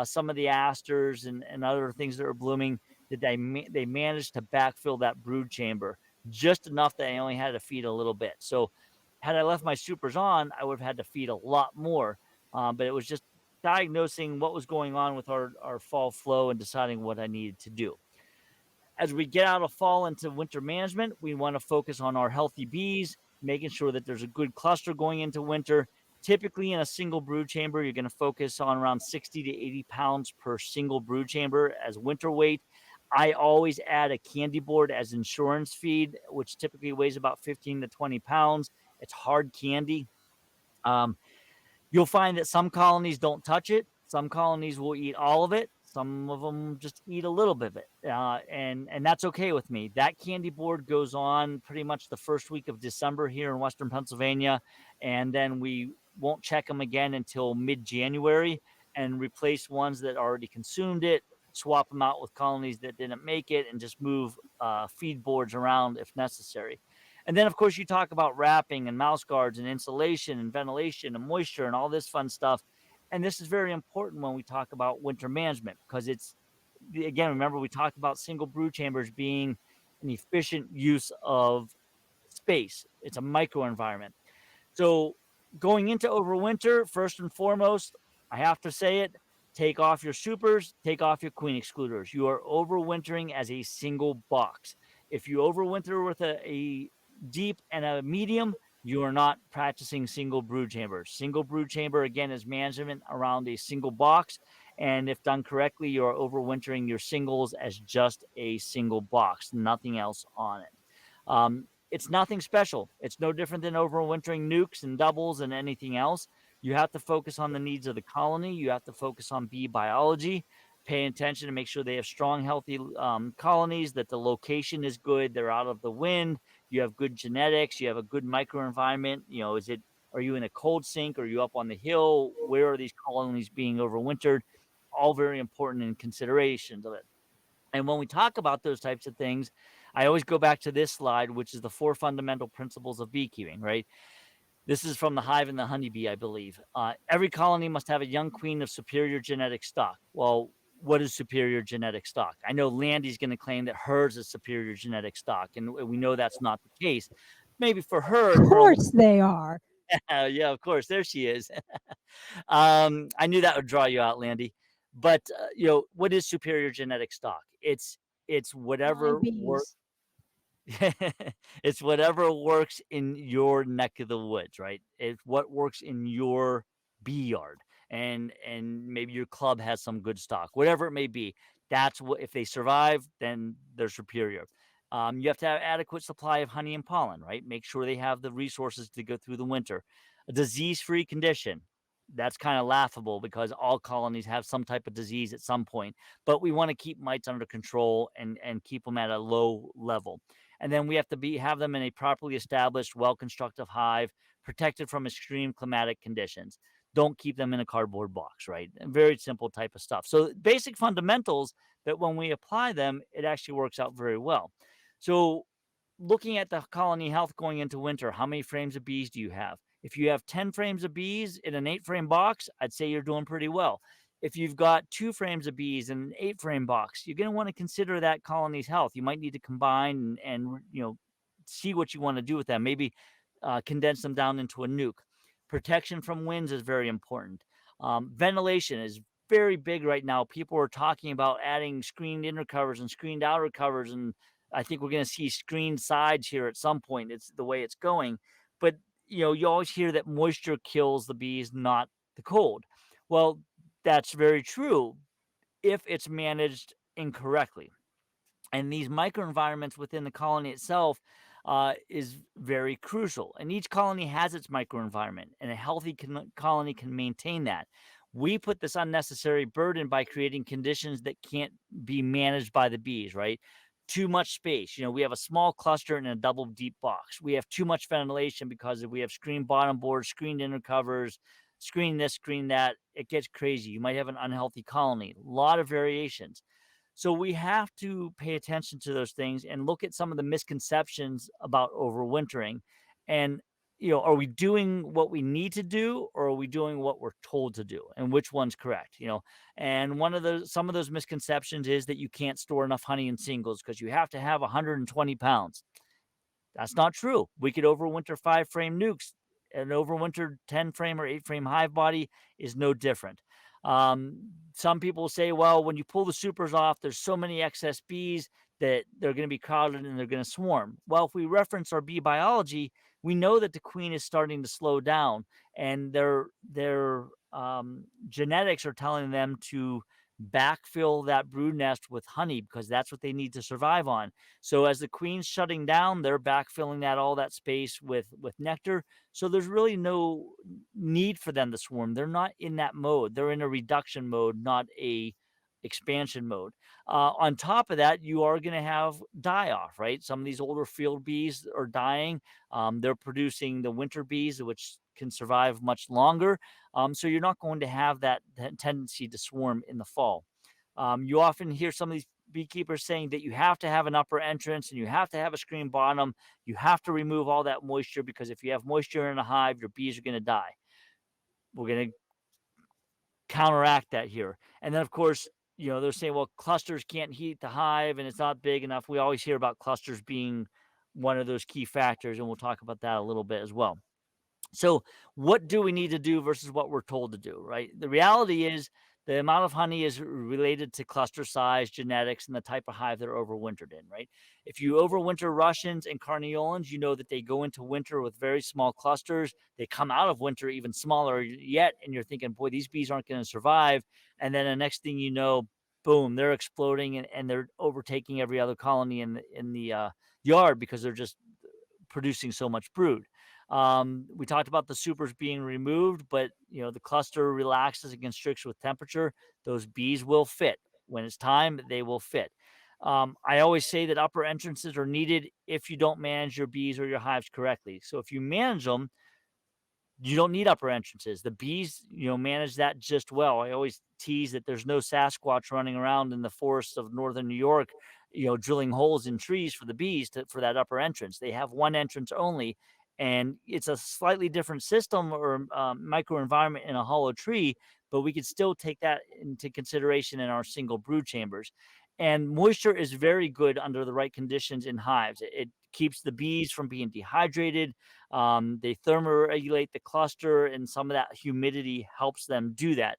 some of the asters, and other things that were blooming that they managed to backfill that brood chamber just enough that I only had to feed a little bit. So had I left my supers on, I would have had to feed a lot more. But it was just diagnosing what was going on with our fall flow and deciding what I needed to do. As we get out of fall into winter management, we want to focus on our healthy bees, making sure that there's a good cluster going into winter. Typically, in a single brood chamber, you're going to focus on around 60 to 80 pounds per single brood chamber as winter weight. I always add a candy board as insurance feed, which typically weighs about 15 to 20 pounds. It's hard candy. Um, You'll find that some colonies don't touch it. Some colonies will eat all of it. Some of them just eat a little bit of it, and that's okay with me. That candy board goes on pretty much the first week of December here in Western Pennsylvania, and then we won't check them again until mid-January and replace ones that already consumed it, swap them out with colonies that didn't make it, and just move feed boards around if necessary. And then, of course, you talk about wrapping and mouse guards and insulation and ventilation and moisture and all this fun stuff. And this is very important when we talk about winter management because it's, again, remember we talked about single brood chambers being an efficient use of space. It's a microenvironment. So going into overwinter, first and foremost, I have to say it, take off your supers, take off your queen excluders. You are overwintering as a single box. If you overwinter with a deep and a medium, you are not practicing single brood chamber. Single brood chamber, again, is management around a single box. And if done correctly, you're overwintering your singles as just a single box, nothing else on it. It's nothing special. It's no different than overwintering nukes and doubles and anything else. You have to focus on the needs of the colony. You have to focus on bee biology, pay attention to make sure they have strong, healthy colonies, that the location is good, they're out of the wind, you have good genetics, you have a good microenvironment. Are you in a cold sink? Are you up on the hill? Where are these colonies being overwintered? All very important in considerations of it. And when we talk about those types of things, I always go back to this slide, which is the 4 fundamental principles of beekeeping, right? This is from the Hive and the Honeybee, I believe. Every colony must have a young queen of superior genetic stock. Well, what is superior genetic stock? I know Landy's going to claim that hers is superior genetic stock, and we know that's not the case. Maybe for her, Of course they are. yeah, of course, there she is. I knew that would draw you out, Landy. But what is superior genetic stock? It's My whatever works. bees. It's whatever works in your neck of the woods, right? It's what works in your bee yard, and maybe your club has some good stock, whatever it may be. That's what, if they survive, then they're superior. You have to have adequate supply of honey and pollen, right? Make sure they have the resources to go through the winter. A disease-free condition. That's kind of laughable because all colonies have some type of disease at some point, but we want to keep mites under control and keep them at a low level. And then we have to have them in a properly established, well-constructed hive, protected from extreme climatic conditions. Don't keep them in a cardboard box, right? Very simple type of stuff. So basic fundamentals that when we apply them, it actually works out very well. So looking at the colony health going into winter, how many frames of bees do you have? If you have 10 frames of bees in an 8-frame box, I'd say you're doing pretty well. If you've got 2 frames of bees in an 8-frame box, you're going to want to consider that colony's health. You might need to combine and see what you want to do with them. Maybe condense them down into a nuke. Protection from winds is very important. Ventilation is very big right now. People are talking about adding screened inner covers and screened outer covers, and I think we're going to see screened sides here at some point. It's the way it's going. But you always hear that moisture kills the bees, not the cold. Well, that's very true if it's managed incorrectly. And these microenvironments within the colony itself is very crucial. And each colony has its microenvironment, and a healthy colony can maintain that. We put this unnecessary burden by creating conditions that can't be managed by the bees, right? too much space. We have a small cluster in a double deep box. We have too much ventilation because if we have screen bottom boards, screened inner covers, screen this, screen that, it gets crazy. You might have an unhealthy colony. A lot of variations. So we have to pay attention to those things and look at some of the misconceptions about overwintering. And are we doing what we need to do, or are we doing what we're told to do? And which one's correct? And some of those misconceptions is that you can't store enough honey in singles because you have to have 120 pounds. That's not true. We could overwinter 5-frame nukes. An overwintered 10-frame or 8-frame hive body is no different. Some people say, well, when you pull the supers off, there's so many excess bees that they're going to be crowded and they're going to swarm. Well, if we reference our bee biology, we know that the queen is starting to slow down, and their genetics are telling them to backfill that brood nest with honey because that's what they need to survive on. So as the queen's shutting down, they're backfilling all that space with nectar. So there's really no need for them to swarm. They're not in that mode. They're in a reduction mode, not a expansion mode. On top of that, you are going to have die off, right? Some of these older field bees are dying. They're producing the winter bees, which can survive much longer. So you're not going to have that tendency to swarm in the fall. You often hear some of these beekeepers saying that you have to have an upper entrance and you have to have a screen bottom. You have to remove all that moisture because if you have moisture in a hive, your bees are going to die. We're going to counteract that here. And then, of course, they're saying, well, clusters can't heat the hive and it's not big enough. We always hear about clusters being one of those key factors, and we'll talk about that a little bit as well. So what do we need to do versus what we're told to do, right? The reality is the amount of honey is related to cluster size, genetics, and the type of hive they're overwintered in, right? If you overwinter Russians and Carniolans, you know that they go into winter with very small clusters. They come out of winter even smaller yet, and you're thinking, boy, these bees aren't going to survive. And then the next thing you know, boom, they're exploding and they're overtaking every other colony in the yard because they're just producing so much brood. We talked about the supers being removed, but the cluster relaxes and constricts with temperature. Those bees will fit. When it's time, they will fit. I always say that upper entrances are needed if you don't manage your bees or your hives correctly. So if you manage them, you don't need upper entrances. The bees, manage that just well. I always tease that there's no Sasquatch running around in the forests of northern New York, drilling holes in trees for the bees for that upper entrance. They have one entrance only, and it's a slightly different system or microenvironment in a hollow tree, but we could still take that into consideration in our single brood chambers. And moisture is very good under the right conditions in hives. It keeps the bees from being dehydrated. They thermoregulate the cluster, and some of that humidity helps them do that.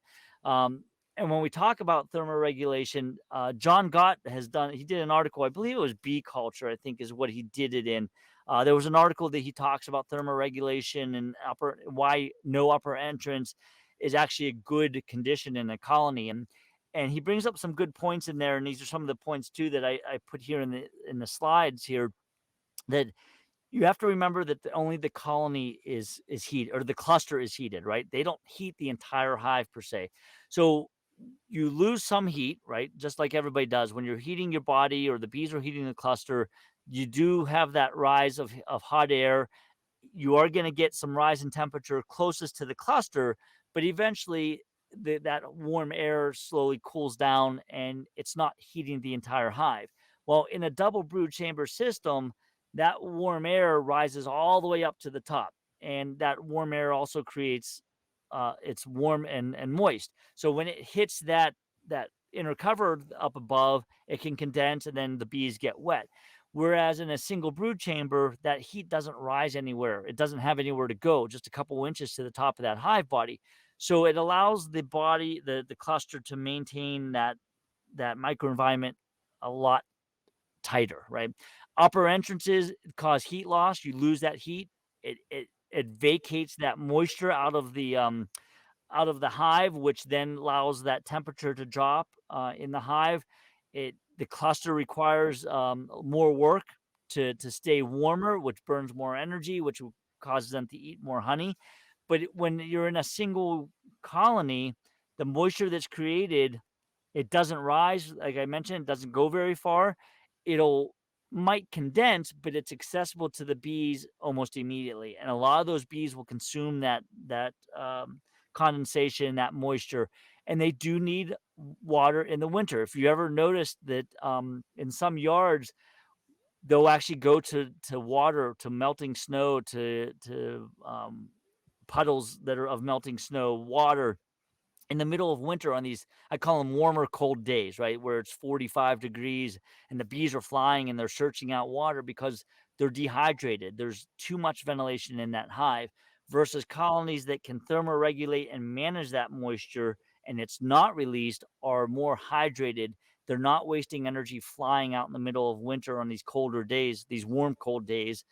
And when we talk about thermoregulation, John Gott he did an article, I believe it was Bee Culture, I think is what he did it in. There was an article that he talks about thermoregulation and why no upper entrance is actually a good condition in a colony. And he brings up some good points in there. And these are some of the points too that I put here in the slides here, that you have to remember that only the colony is heated, or the cluster is heated, right? They don't heat the entire hive per se. So you lose some heat, right? Just like everybody does. When you're heating your body or the bees are heating the cluster, you do have that rise of hot air. You are going to get some rise in temperature closest to the cluster, but eventually that warm air slowly cools down and it's not heating the entire hive. Well, in a double brood chamber system, that warm air rises all the way up to the top, and that warm air also creates it's warm and moist. So when it hits that inner cover up above, it can condense and then the bees get wet. Whereas in a single brood chamber, that heat doesn't rise anywhere. It doesn't have anywhere to go, just a couple inches to the top of that hive body. So it allows the body, the cluster, to maintain that microenvironment a lot tighter, right? Upper entrances cause heat loss. You lose that heat. It vacates that moisture out of the hive, which then allows that temperature to drop in the hive. The cluster requires more work to stay warmer, which burns more energy, which causes them to eat more honey. But when you're in a single colony, the moisture that's created, it doesn't rise. Like I mentioned, it doesn't go very far. it'll might condense, but it's accessible to the bees almost immediately. And a lot of those bees will consume that condensation, that moisture, and they do need water in the winter. If you ever noticed that in some yards, they'll actually go to water, to melting snow, to puddles that are of melting snow, water in the middle of winter on these, I call them warmer cold days, right, where it's 45 degrees and the bees are flying and they're searching out water because they're dehydrated. There's too much ventilation in that hive, versus colonies that can thermoregulate and manage that moisture and it's not released are more hydrated. They're not wasting energy flying out in the middle of winter on these colder days, these warm cold days,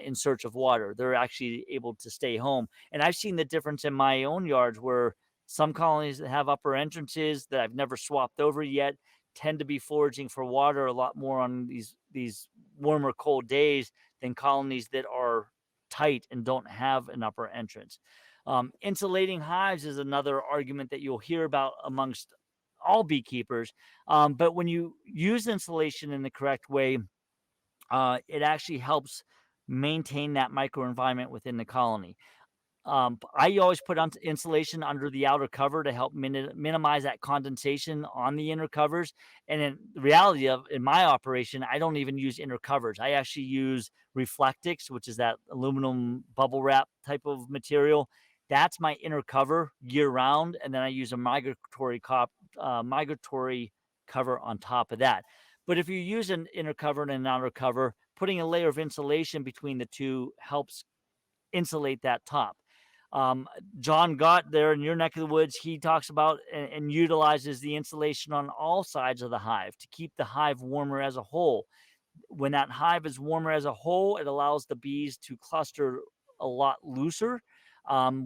in search of water. They're actually able to stay home. And I've seen the difference in my own yards where some colonies that have upper entrances that I've never swapped over yet tend to be foraging for water a lot more on these warmer cold days than colonies that are tight and don't have an upper entrance. Insulating hives is another argument that you'll hear about amongst all beekeepers. But when you use insulation in the correct way, it actually helps maintain that microenvironment within the colony. I always put on insulation under the outer cover to help minimize that condensation on the inner covers. And in the reality of in my operation, I don't even use inner covers. I actually use Reflectix, which is that aluminum bubble wrap type of material. That's my inner cover year round, and then I use a migratory cover on top of that. But if you use an inner cover and an outer cover, putting a layer of insulation between the two helps insulate that top. Um, John Gott there in your neck of the woods, he talks about and utilizes the insulation on all sides of the hive to keep the hive warmer as a whole. When that hive is warmer as a whole, it allows the bees to cluster a lot looser,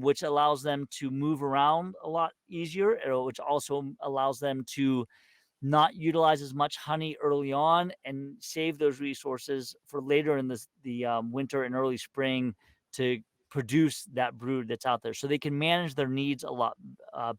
which allows them to move around a lot easier, which also allows them to not utilize as much honey early on and save those resources for later in the winter and early spring to produce that brood that's out there, so they can manage their needs a lot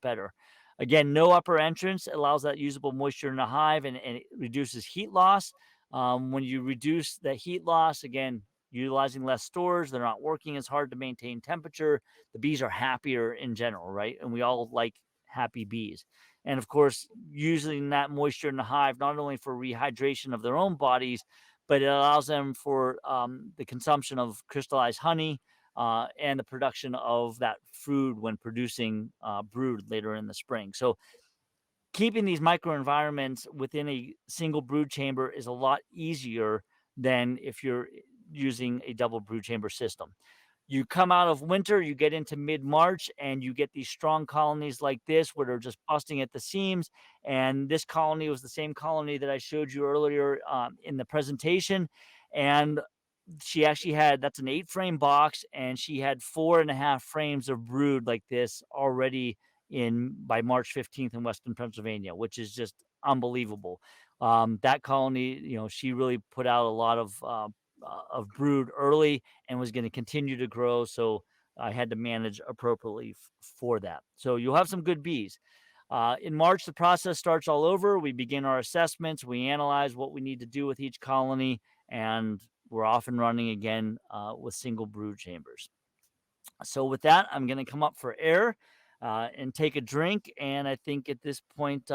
better. Again, no upper entrance allows that usable moisture in the hive, and it reduces heat loss. When you reduce the heat loss, again, utilizing less stores, they're not working as hard to maintain temperature. The bees are happier in general, right? And we all like happy bees. And of course, using that moisture in the hive, not only for rehydration of their own bodies, but it allows them for the consumption of crystallized honey and the production of that food when producing brood later in the spring. So keeping these microenvironments within a single brood chamber is a lot easier than if you're using a double brood chamber system. You come out of winter, you get into mid-March, and you get these strong colonies like this where they're just busting at the seams. And this colony was the same colony that I showed you earlier in the presentation. And she actually had, that's an 8-frame box, and she had 4.5 frames of brood like this already in by March 15th in Western Pennsylvania, which is just unbelievable. That colony, she really put out a lot of brood early and was going to continue to grow. So I had to manage appropriately for that. So you'll have some good bees. In March, the process starts all over. We begin our assessments. We analyze what we need to do with each colony, and we're off and running again with single brood chambers. So with that, I'm going to come up for air and take a drink. And I think at this point,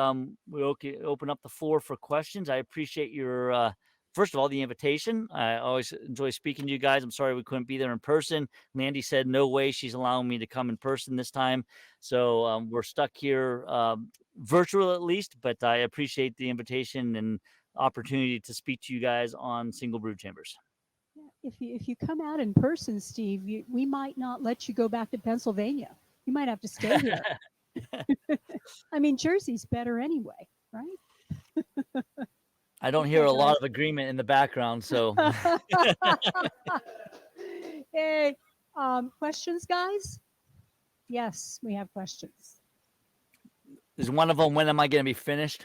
we open up the floor for questions. I appreciate your, first of all, the invitation. I always enjoy speaking to you guys. I'm sorry we couldn't be there in person. Mandy said no way she's allowing me to come in person this time. So we're stuck here virtual at least, but I appreciate the invitation and opportunity to speak to you guys on single brood chambers. If you come out in person, Steve, we might not let you go back to Pennsylvania. You might have to stay here. I mean, Jersey's better anyway, right? I don't hear a lot of agreement in the background, so. Hey, questions, guys? Yes, we have questions. Is one of them, when am I going to be finished?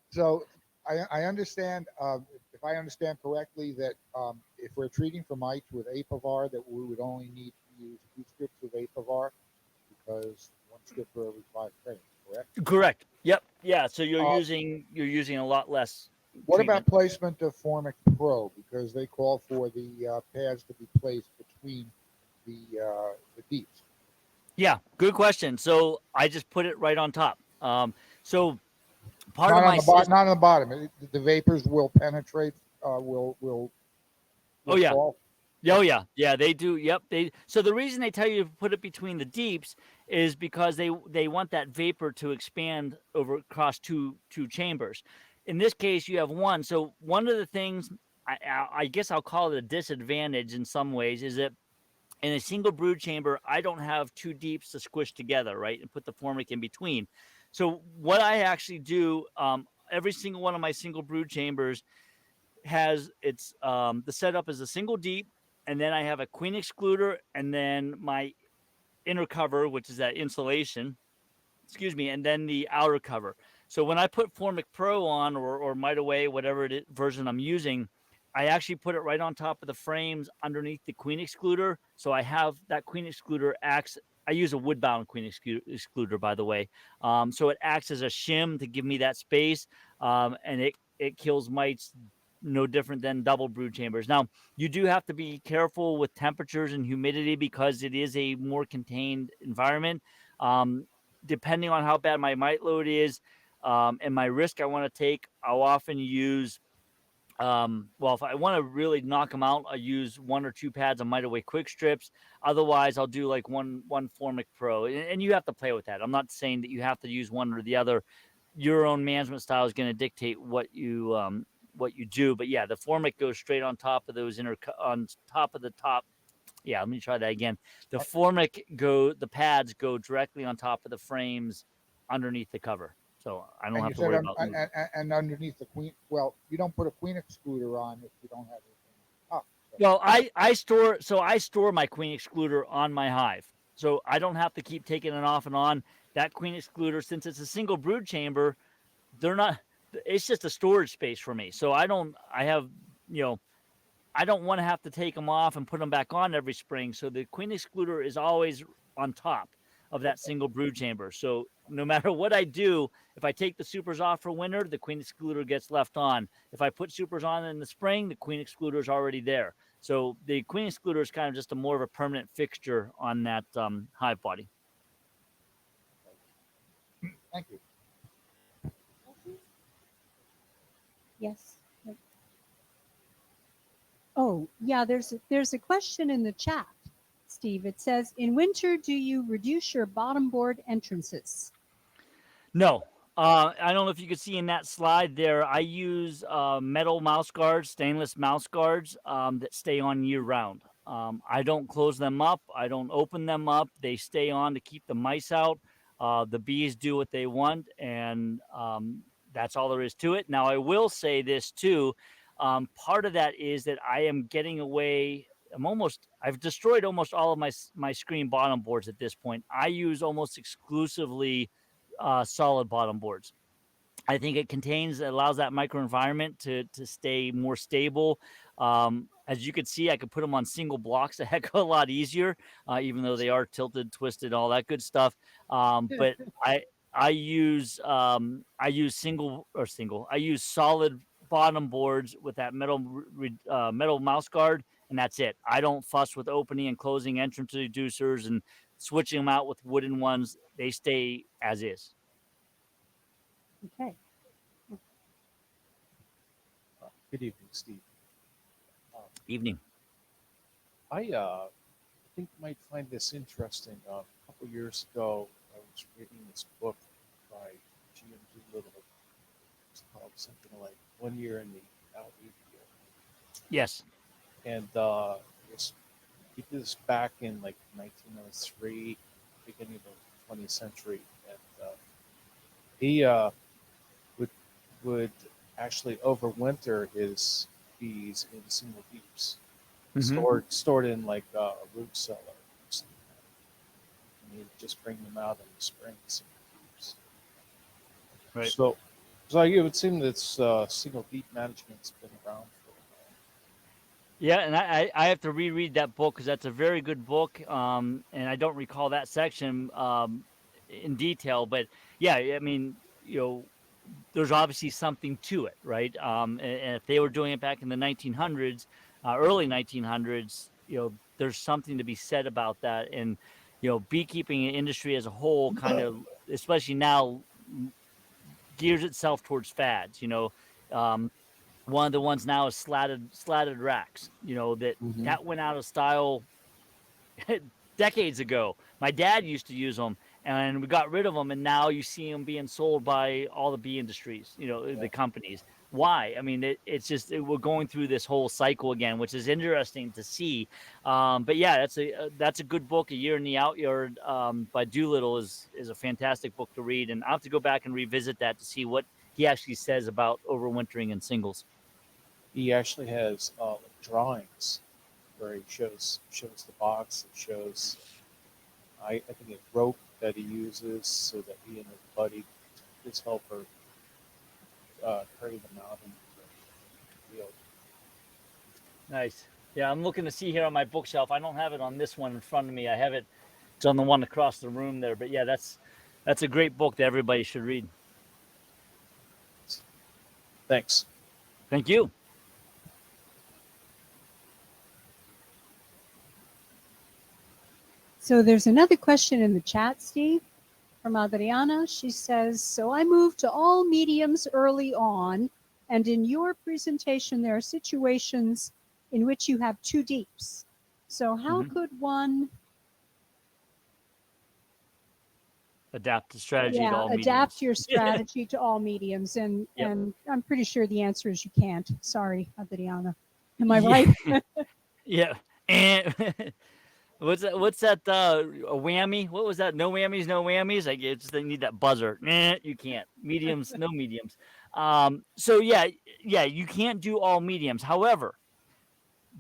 So I understand, if I understand correctly, that if we're treating for mites with Apivar, that we would only need to use 2 strips of Apivar because 1 strip for every 5 frames, correct? Correct. Yep. Yeah. So you're using a lot less What about treatment. placement of Formic Pro? Because they call for the pads to be placed between the deeps. Yeah, good question. So I just put it right on top. So part of my system. Not on the bottom. The vapors will penetrate. Oh Will yeah. fall. Oh yeah, yeah, they do. Yep, they. So the reason they tell you to put it between the deeps is because they want that vapor to expand over across two chambers. In this case, you have one. So one of the things I guess I'll call it a disadvantage in some ways is that in a single brood chamber, I don't have two deeps to squish together, right, and put the formic in between. So what I actually do, every single one of my single brood chambers has its the setup is a single deep, and then I have a queen excluder, and then my inner cover, which is that insulation, excuse me, and then the outer cover. So when I put Formic Pro on or Might Away, whatever version I'm using, I actually put it right on top of the frames underneath the queen excluder. So I have that queen excluder acts. I use a wood bound queen excluder, by the way. So it acts as a shim to give me that space, and it kills mites no different than double brood chambers. Now, you do have to be careful with temperatures and humidity because it is a more contained environment. Depending on how bad my mite load is and my risk I want to take, I'll often use well, if I want to really knock them out, I'll use one or two pads of Mite Away quick strips. Otherwise, I'll do like one Formic Pro, and you have to play with that. I'm not saying that you have to use one or the other. Your own management style is going to dictate what you do. But yeah, the Formic goes straight on top of those on top of the top. Yeah, let me try that again. The pads go directly on top of the frames underneath the cover. So I don't And have you to said worry about moving. and underneath the queen. Well, you don't put a queen excluder on if you don't have anything up. So. Well, I store my queen excluder on my hive. So I don't have to keep taking it off and on. That queen excluder, since it's a single brood chamber, they're not it's just a storage space for me. So I have, you know, I don't want to have to take them off and put them back on every spring. So the queen excluder is always on top of that single brood chamber. So no matter what I do, if I take the supers off for winter, the queen excluder gets left on. If I put supers on in the spring, the queen excluder is already there. So the queen excluder is kind of just a more of a permanent fixture on that hive body. Thank you. Yes. Oh, yeah, there's a question in the chat, Steve. It says, in winter, do you reduce your bottom board entrances? No. I don't know if you could see in that slide there, I use metal mouse guards, stainless mouse guards that stay on year round. I don't close them up. I don't open them up. They stay on to keep the mice out. The bees do what they want, and that's all there is to it. Now, I will say this too. Part of that is that I am getting away. I've destroyed almost all of my screen bottom boards at this point. I use almost exclusively solid bottom boards. I think it allows that microenvironment to stay more stable. As you can see, I could put them on single blocks a heck of a lot easier, even though they are tilted, twisted, all that good stuff. But I use I use solid bottom boards with that metal mouse guard, and that's it. I don't fuss with opening and closing entrance reducers and switching them out with wooden ones. They stay as is. Okay. Good evening, Steve. Evening. I think you might find this interesting. A couple years ago, I was reading this book by G.M. Doolittle. It's called something like 1 Year in the Out Year. Yes. And he did this back in like 1903, beginning of the 20th century. And he would actually overwinter his bees in single deeps, stored in like a root cellar or something. And he'd just bring them out in the spring, single deeps. Right. So it would seem that single deep management's been around for a while. Yeah, and I have to reread that book because that's a very good book, and I don't recall that section in detail. But yeah, I mean, you know, there's obviously something to it, right? And if they were doing it back in the 1900s, early 1900s, there's something to be said about that. And beekeeping industry as a whole, kind of, especially now, gears itself towards fads. One of the ones now is slatted racks. Mhm. That went out of style decades ago. My dad used to use them, and we got rid of them, and now you see them being sold by all the bee industries, Yeah. the companies. Why? I mean, it's just we're going through this whole cycle again, which is interesting to see. But yeah, that's a good book. A Year in the Outyard by Doolittle is a fantastic book to read, and I'll have to go back and revisit that to see what he actually says about overwintering in singles. He actually has drawings where he shows the box. It shows I think a rope that he uses so that he and his buddy, his helper, carry them out into the field. Nice. Yeah, I'm looking to see here on my bookshelf. I don't have it on this one in front of me. I have it. It's on the one across the room there. But yeah, that's a great book that everybody should read. Thanks. Thank you. So there's another question in the chat, Steve, from Adriana. She says, so I moved to all mediums early on, and in your presentation, there are situations in which you have two deeps. So how Mhm. could one Adapt the strategy to all adapt mediums. your strategy to all mediums? And Yep. and I'm pretty sure the answer is you can't. Sorry, Adriana. Am I Yeah. right? Yeah. And what's that a whammy? What was that? No whammies, no whammies. I guess they need that buzzer. Nah, you can't. Mediums, no mediums. So yeah, you can't do all mediums. However,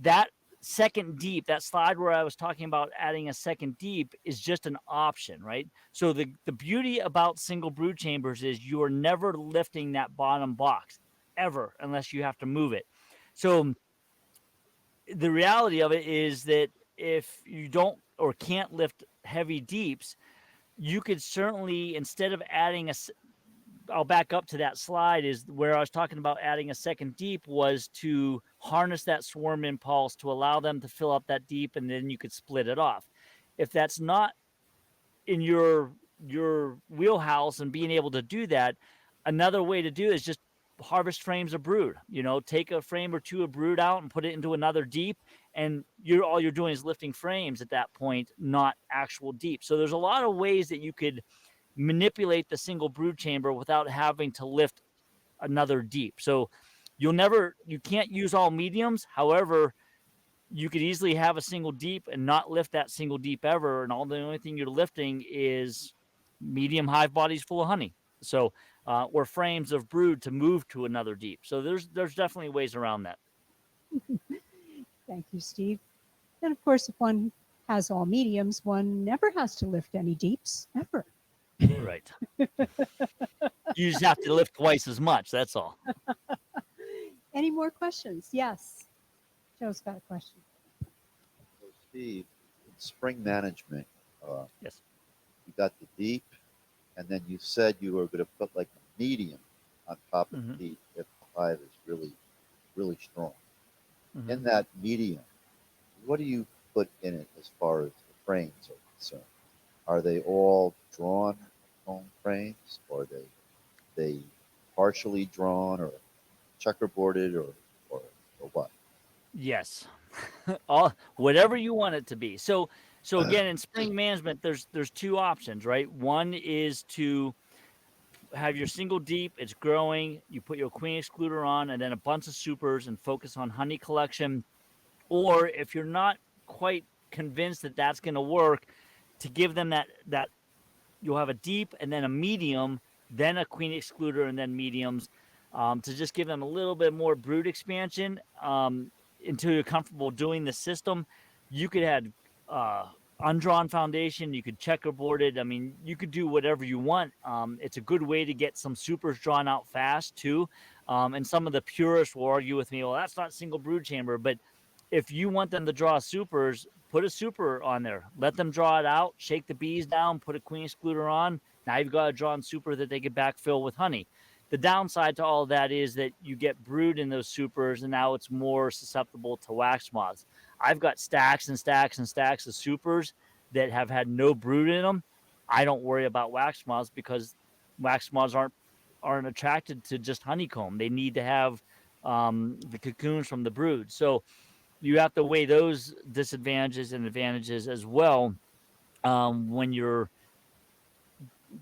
that second deep, that slide where I was talking about adding a second deep, is just an option, right? So the beauty about single brood chambers is you are never lifting that bottom box ever unless you have to move it. So the reality of it is that if you don't or can't lift heavy deeps, you could certainly, instead of adding I'll back up to that slide, is where I was talking about adding a second deep, was to harness that swarm impulse to allow them to fill up that deep, and then you could split it off. If that's not in your wheelhouse and being able to do that, another way to do it is just harvest frames of brood. Take a frame or two of brood out and put it into another deep, and all you're doing is lifting frames at that point, not actual deep. So there's a lot of ways that you could manipulate the single brood chamber without having to lift another deep. So you can't use all mediums. However, you could easily have a single deep and not lift that single deep ever. And the only thing you're lifting is medium hive bodies full of honey. So, or frames of brood to move to another deep. So there's definitely ways around that. Thank you, Steve. And of course, if one has all mediums, one never has to lift any deeps, ever. Right. You just have to lift twice as much. That's all. Any more questions? Yes. Joe's got a question. So Steve, in spring management, Yes. you got the deep, and then you said you were going to put like a medium on top of Mhm. the deep if the hive is really, really strong. Mhm. In that medium, what do you put in it as far as the frames are concerned? Are they all drawn home frames, or are they partially drawn, or checkerboarded, or what? Yes. All whatever you want it to be. So again, in spring management, there's two options, right? One is to have your single deep, it's growing, you put your queen excluder on, and then a bunch of supers and focus on honey collection. Or if you're not quite convinced that that's going to work, to give them that you'll have a deep and then a medium, then a queen excluder, and then mediums, to just give them a little bit more brood expansion, until you're comfortable doing the system. You could add undrawn foundation, you could checkerboard it. I mean, you could do whatever you want. It's a good way to get some supers drawn out fast too. And some of the purists will argue with me, well, that's not single brood chamber. But if you want them to draw supers, put a super on there. Let them draw it out, shake the bees down, put a queen excluder on. Now you've got a drawn super that they can backfill with honey. the downside to all of that is that you get brood in those supers, and now it's more susceptible to wax moths. I've got stacks and stacks and stacks of supers that have had no brood in them. I don't worry about wax moths because wax moths aren't attracted to just honeycomb. They need to have the cocoons from the brood. So you have to weigh those disadvantages and advantages as well when you're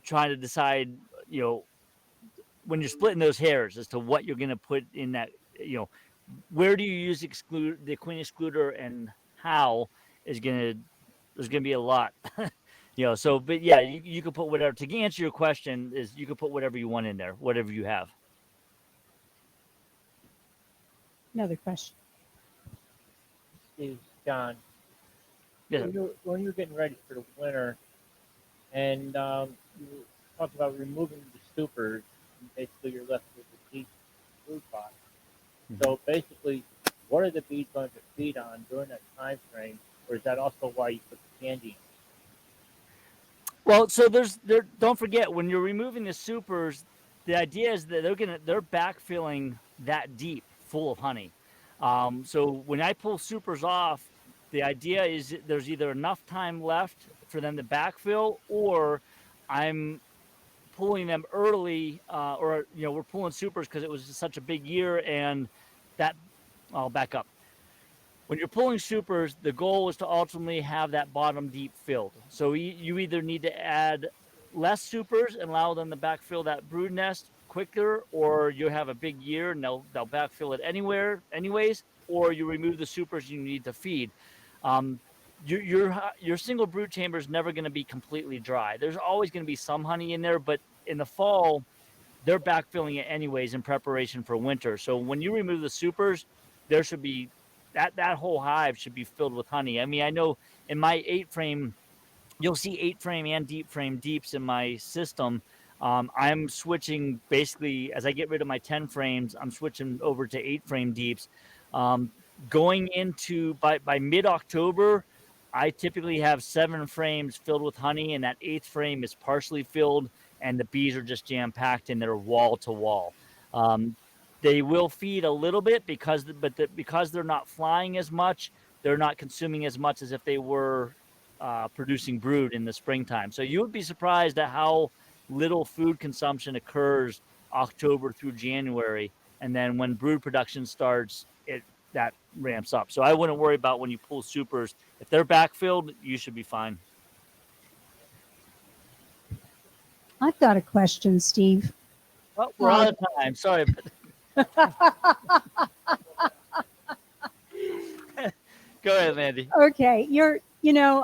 trying to decide, when you're splitting those hairs as to what you're going to put in that, where do you use the queen excluder and how is going to, there's going to be a lot, so, but yeah, you could put whatever, to answer your question is you could put whatever you want in there, whatever you have. Another question. Is John. Yeah. When you're getting ready for the winter, and you talked about removing the supers, and basically you're left with the deep brood pot. Mm-hmm. So basically, what are the bees going to feed on during that time frame, or is that also why you put the candy in? Well, so don't forget when you're removing the supers, the idea is that they're backfilling that deep full of honey. So when I pull supers off, the idea is there's either enough time left for them to backfill, or I'm pulling them early, or we're pulling supers because it was such a big year, and that I'll back up. When you're pulling supers, the goal is to ultimately have that bottom deep filled. So you either need to add less supers and allow them to backfill that brood nest quicker, or you have a big year and they'll backfill it anyways, or you remove the supers you need to feed. Your single brood chamber is never going to be completely dry. There's always going to be some honey in there, but in the fall, they're backfilling it anyways in preparation for winter. So when you remove the supers, there should be that whole hive should be filled with honey. I mean, I know in my 8-frame, you'll see 8-frame and deep frame deeps in my system. I'm switching basically as I get rid of my 10 frames, I'm switching over to 8-frame deeps. Going into by mid-October, I typically have 7 frames filled with honey, and that 8th frame is partially filled, and the bees are just jam-packed in there wall to wall. They will feed a little bit because they're not flying as much, they're not consuming as much as if they were producing brood in the springtime. So you would be surprised at how little food consumption occurs October through January, and then when brood production starts, that ramps up. So I wouldn't worry about when you pull supers. If they're backfilled, you should be fine. I've got a question, Steve. Well, we're out of time. Sorry. Go ahead, Mandy. Okay,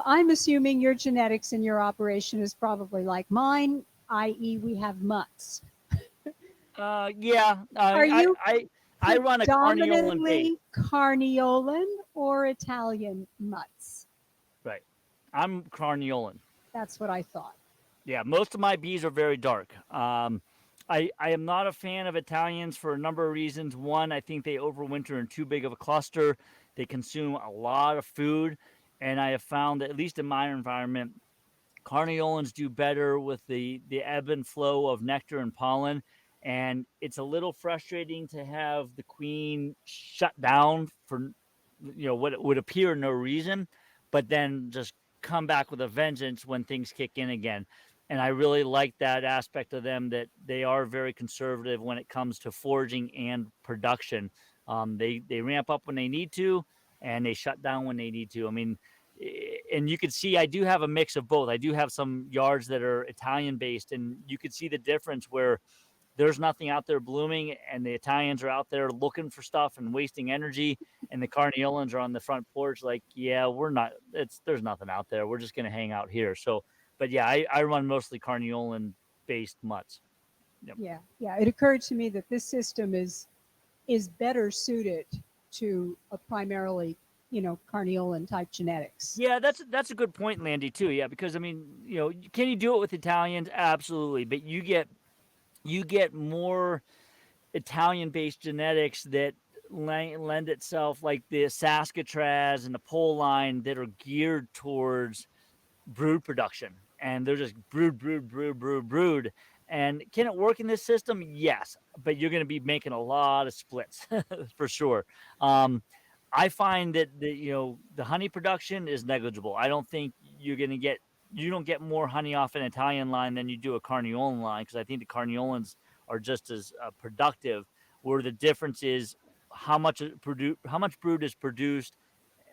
I'm assuming your genetics in your operation is probably like mine, i.e., we have mutts. Yeah. Are you I run a Carniolan bait. predominantly Carniolan or Italian mutts? Right. I'm Carniolan. That's what I thought. Yeah, most of my bees are very dark. I am not a fan of Italians for a number of reasons. One, I think they overwinter in too big of a cluster. They consume a lot of food, and I have found that, at least in my environment, Carniolans do better with the ebb and flow of nectar and pollen. And it's a little frustrating to have the queen shut down for what would appear no reason, but then just come back with a vengeance when things kick in again. And I really like that aspect of them, that they are very conservative when it comes to foraging and production. They ramp up when they need to, and they shut down when they need to. I mean, and you can see I do have a mix of both. I do have some yards that are Italian based, and you could see the difference where there's nothing out there blooming, and the Italians are out there looking for stuff and wasting energy, and the Carniolans are on the front porch like, yeah, we're not. There's nothing out there. We're just going to hang out here. So, but yeah, I run mostly Carniolan based mutts. Yep. Yeah. It occurred to me that this system is better suited to a primarily Carniolan type genetics. Yeah, that's a good point, Landy, too. Yeah, because I mean, can you do it with Italians? Absolutely, but you get more Italian-based genetics that lend itself, like the Saskatraz and the pole line, that are geared towards brood production, and they're just brood, And can it work in this system? Yes, but you're going to be making a lot of splits for sure. Um, I find that the honey production is negligible. I don't think you don't get more honey off an Italian line than you do a Carniolan line, because I think the Carniolans are just as productive. Where the difference is how much brood is produced,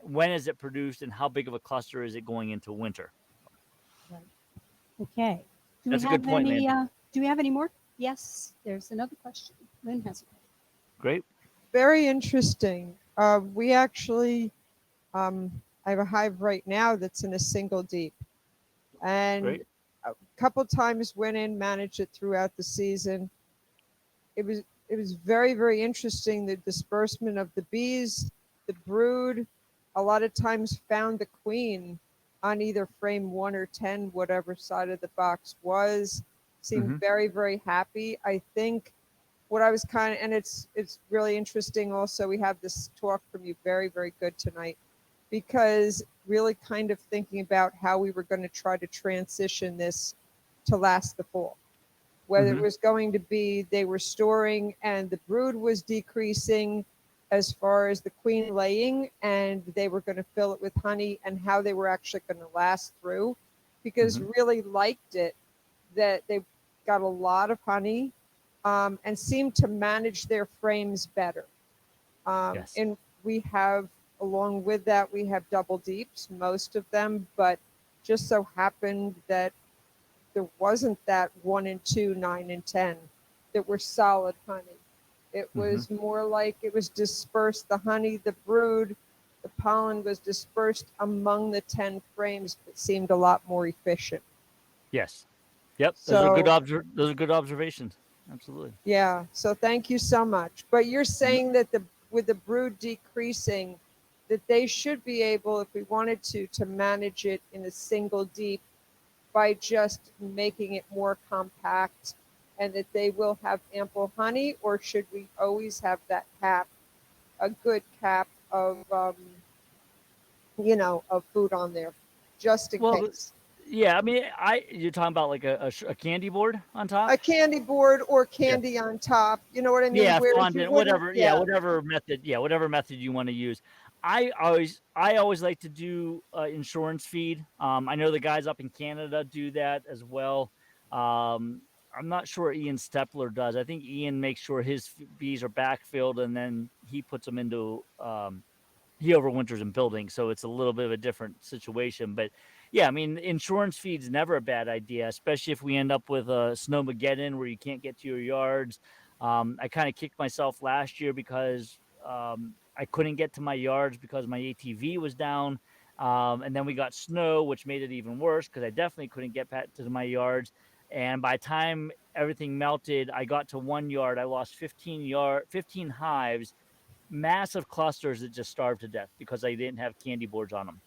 when is it produced, and how big of a cluster is it going into winter. Right. Okay. Do we That's a good have point, any? Lynn. Do we have any more? Yes. There's another question. Lynn has a question. Great. Very interesting. We actually, I have a hive right now that's in a single deep, and Great. a couple times went in, managed it throughout the season. It was very, very interesting, the disbursement of the bees, the brood. A lot of times found the queen on either frame 1 or 10, whatever side of the box was. Seemed Mhm. very, very happy. I think what I was kind of, and it's really interesting also, we have this talk from you, very, very good tonight, because really kind of thinking about how we were going to try to transition this to last the fall, whether it Mhm. was going to be they were storing and the brood was decreasing as far as the queen laying, and they were going to fill it with honey, and how they were actually going to last through, because Mhm. really liked it that they got a lot of honey, and seemed to manage their frames better. Yes. And we have, along with that, we have double deeps, most of them, but just so happened that there wasn't that 1 and 2, 9 and 10 that were solid honey. It Mhm. was more like it was dispersed, the honey, the brood, the pollen was dispersed among the 10 frames, but seemed a lot more efficient. Yes. Yep. So, Those are good observations. Absolutely. yeah, so thank you so much. But you're No, saying that the with the brood decreasing, that they should be able, if we wanted to manage it in a single deep by just making it more compact, and that they will have ample honey, or should we always have that cap, a good cap of food on there, just in well, case? yeah. I mean, you're talking about like a candy board on top. A candy board or Yeah. candy on top, you know what I mean? Yeah, Where you fondant, wouldn't, whatever. Yeah, yeah, whatever method you want to use. I always like to do insurance feed. I know the guys up in Canada do that as well. I'm not sure Ian Stepler does. I think Ian makes sure his bees are backfilled, and then he puts them into he overwinters in buildings, so it's a little bit of a different situation. But yeah, I mean, insurance feed's never a bad idea, especially if we end up with a snowmageddon where you can't get to your yards. I kind of kicked myself last year because I couldn't get to my yards because my ATV was down. And then we got snow, which made it even worse because I definitely couldn't get back to my yards. And by the time everything melted, I got to 1 yard. I lost 15 hives, massive clusters that just starved to death because I didn't have candy boards on them.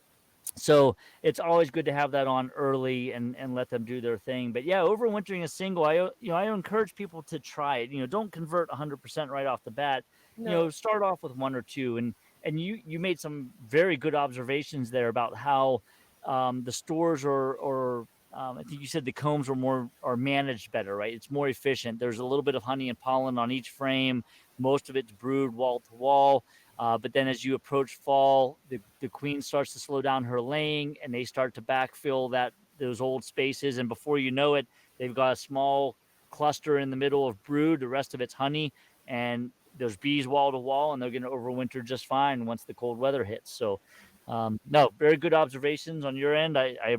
So it's always good to have that on early and let them do their thing. But yeah, overwintering a single, I encourage people to try it. Don't convert 100% right off the bat. no, Start off with 1 or 2, and you made some very good observations there about how the stores or I think you said the combs are managed better, right? It's more efficient. There's a little bit of honey and pollen on each frame. Most of it's brewed wall to wall. But then as you approach fall, the queen starts to slow down her laying, and they start to backfill those old spaces. And before you know it, they've got a small cluster in the middle of brood. The rest of it's honey, and there's bees wall to wall, and they're going to overwinter just fine once the cold weather hits. So, no, very good observations on your end. I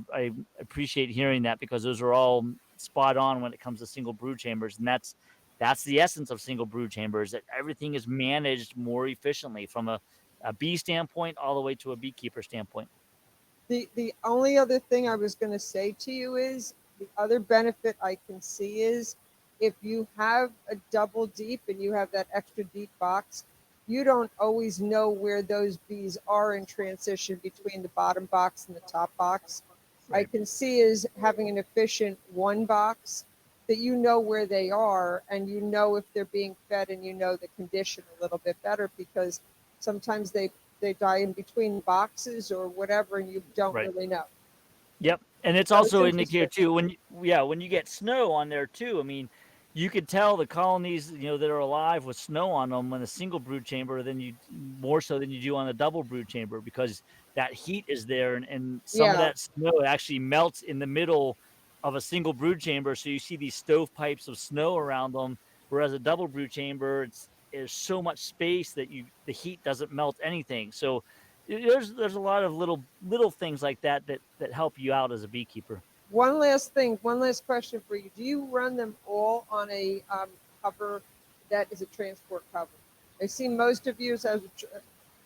appreciate hearing that, because those are all spot on when it comes to single brood chambers, and that's the essence of single brood chambers, that everything is managed more efficiently from a bee standpoint all the way to a beekeeper standpoint. the only other thing I was going to say to you is the other benefit I can see is if you have a double deep and you have that extra deep box, you don't always know where those bees are in transition between the bottom box and the top box. I Right. can see is having an efficient one box that you know where they are, and you know if they're being fed, and you know the condition a little bit better, because sometimes they die in between boxes or whatever, and you don't Right. really know. Yep, and it's So it's also indicator interesting. too when you get snow on there too. I mean, you could tell the colonies that are alive with snow on them on a single brood chamber than you more so than you do on a double brood chamber because that heat is there and some of Yeah. that snow actually melts in the middle of a single brood chamber. So you see these stovepipes of snow around them, whereas a double brood chamber there's so much space that the heat doesn't melt anything. So there's a lot of little things like that help you out as a beekeeper. One last thing, one last question for you. Do you run them all on a cover that is a transport cover? I see most of you as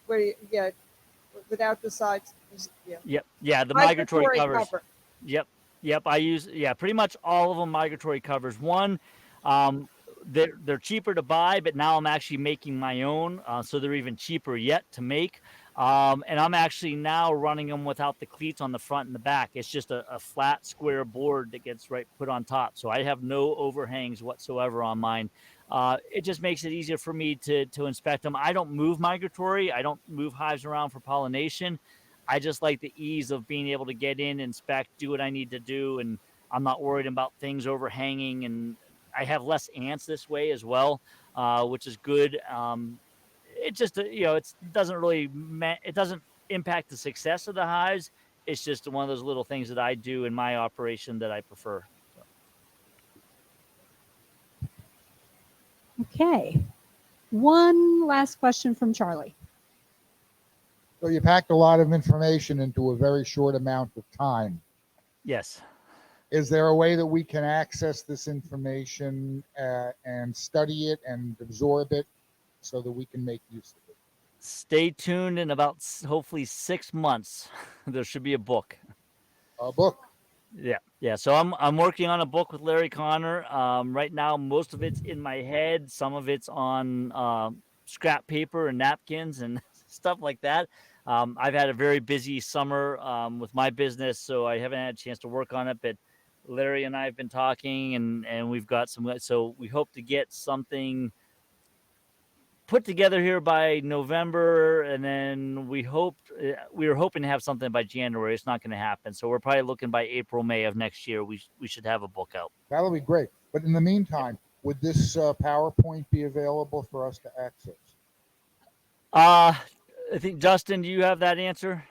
where you get without the sides. Yeah. Yeah, the migratory Migratory covers. cover. Yep, yep. I use pretty much all of them migratory covers. One, um, they're cheaper to buy, but now I'm actually making my own, so they're even cheaper yet to make. And I'm actually now running them without the cleats on the front and the back. It's just a flat square board that gets put on top. So I have no overhangs whatsoever on mine. It just makes it easier for me to inspect them. I don't move migratory. I don't move hives around for pollination. I just like the ease of being able to get in, inspect, do what I need to do, and I'm not worried about things overhanging. And I have less ants this way as well, which is good. It just it doesn't really it doesn't impact the success of the hives. It's just one of those little things that I do in my operation that I prefer. So. Okay. One last question from Charlie. So you packed a lot of information into a very short amount of time. Yes. Is there a way that we can access this information and study it and absorb it so that we can make use of it? Stay tuned. In about hopefully 6 months, there should be a book. A book. Yeah. So I'm working on a book with Larry Connor. Right now, most of it's in my head. Some of it's on scrap paper and napkins and stuff like that. I've had a very busy summer with my business, so I haven't had a chance to work on it. But Larry and I have been talking, and we've got some. So we hope to get something put together here by November, and then we were hoping to have something by January. It's not going to happen, so we're probably looking by April, May of next year. We should have a book out. That'll be great. But in the meantime, would this PowerPoint be available for us to access? I think Justin, do you have that answer?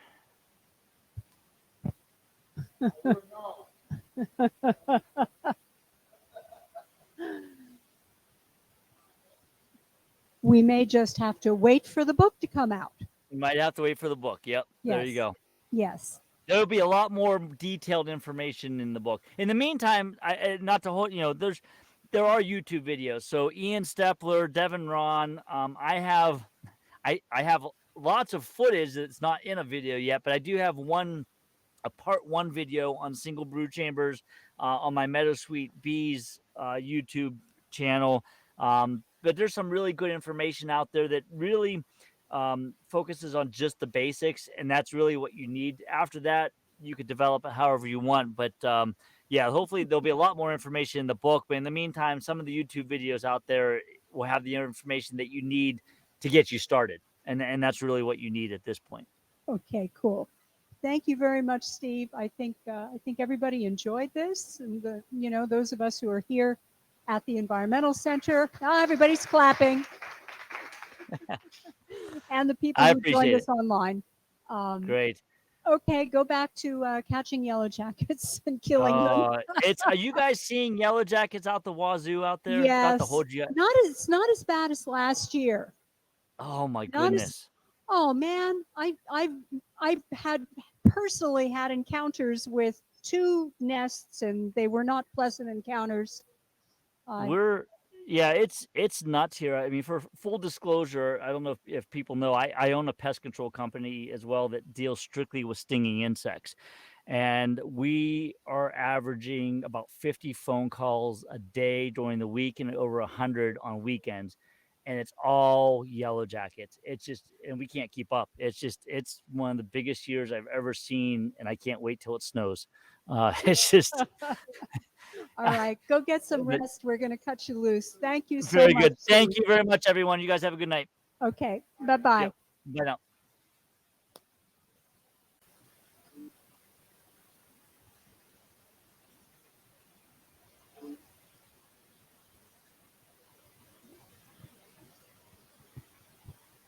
We may just have to wait for the book to come out. You might have to wait for the book. Yep. Yes. There you go. Yes. There'll be a lot more detailed information in the book. In the meantime, not to hold, there are YouTube videos. So Ian Stepler, Devin Ron, I have lots of footage that's not in a video yet, but I do have a part 1 video on single brood chambers on my Meadow Sweet Bees YouTube channel. But there's some really good information out there that really focuses on just the basics, and that's really what you need. After that, you could develop it however you want. But hopefully there'll be a lot more information in the book. But in the meantime, some of the YouTube videos out there will have the information that you need to get you started, and that's really what you need at this point. Okay, cool. Thank you very much, Steve. I think everybody enjoyed this, and those of us who are here at the Environmental Center, everybody's clapping, and the people who joined us online. Great. Okay, go back to catching yellow jackets and killing them. Are you guys seeing yellow jackets out the wazoo out there? Yes. It's not as bad as last year. Oh my goodness. Oh man, I've personally had encounters with 2 nests, and they were not pleasant encounters. It's nuts here. I mean, for full disclosure, I don't know if people know, I own a pest control company as well that deals strictly with stinging insects. And we are averaging about 50 phone calls a day during the week and over 100 on weekends. And it's all yellow jackets. And we can't keep up. It's one of the biggest years I've ever seen, and I can't wait till it snows. It's just... All right, go get some rest. We're going to cut you loose. Thank you so much. Very good. Thank you very much, everyone. You guys have a good night. Okay, bye-bye. Yep. Bye now.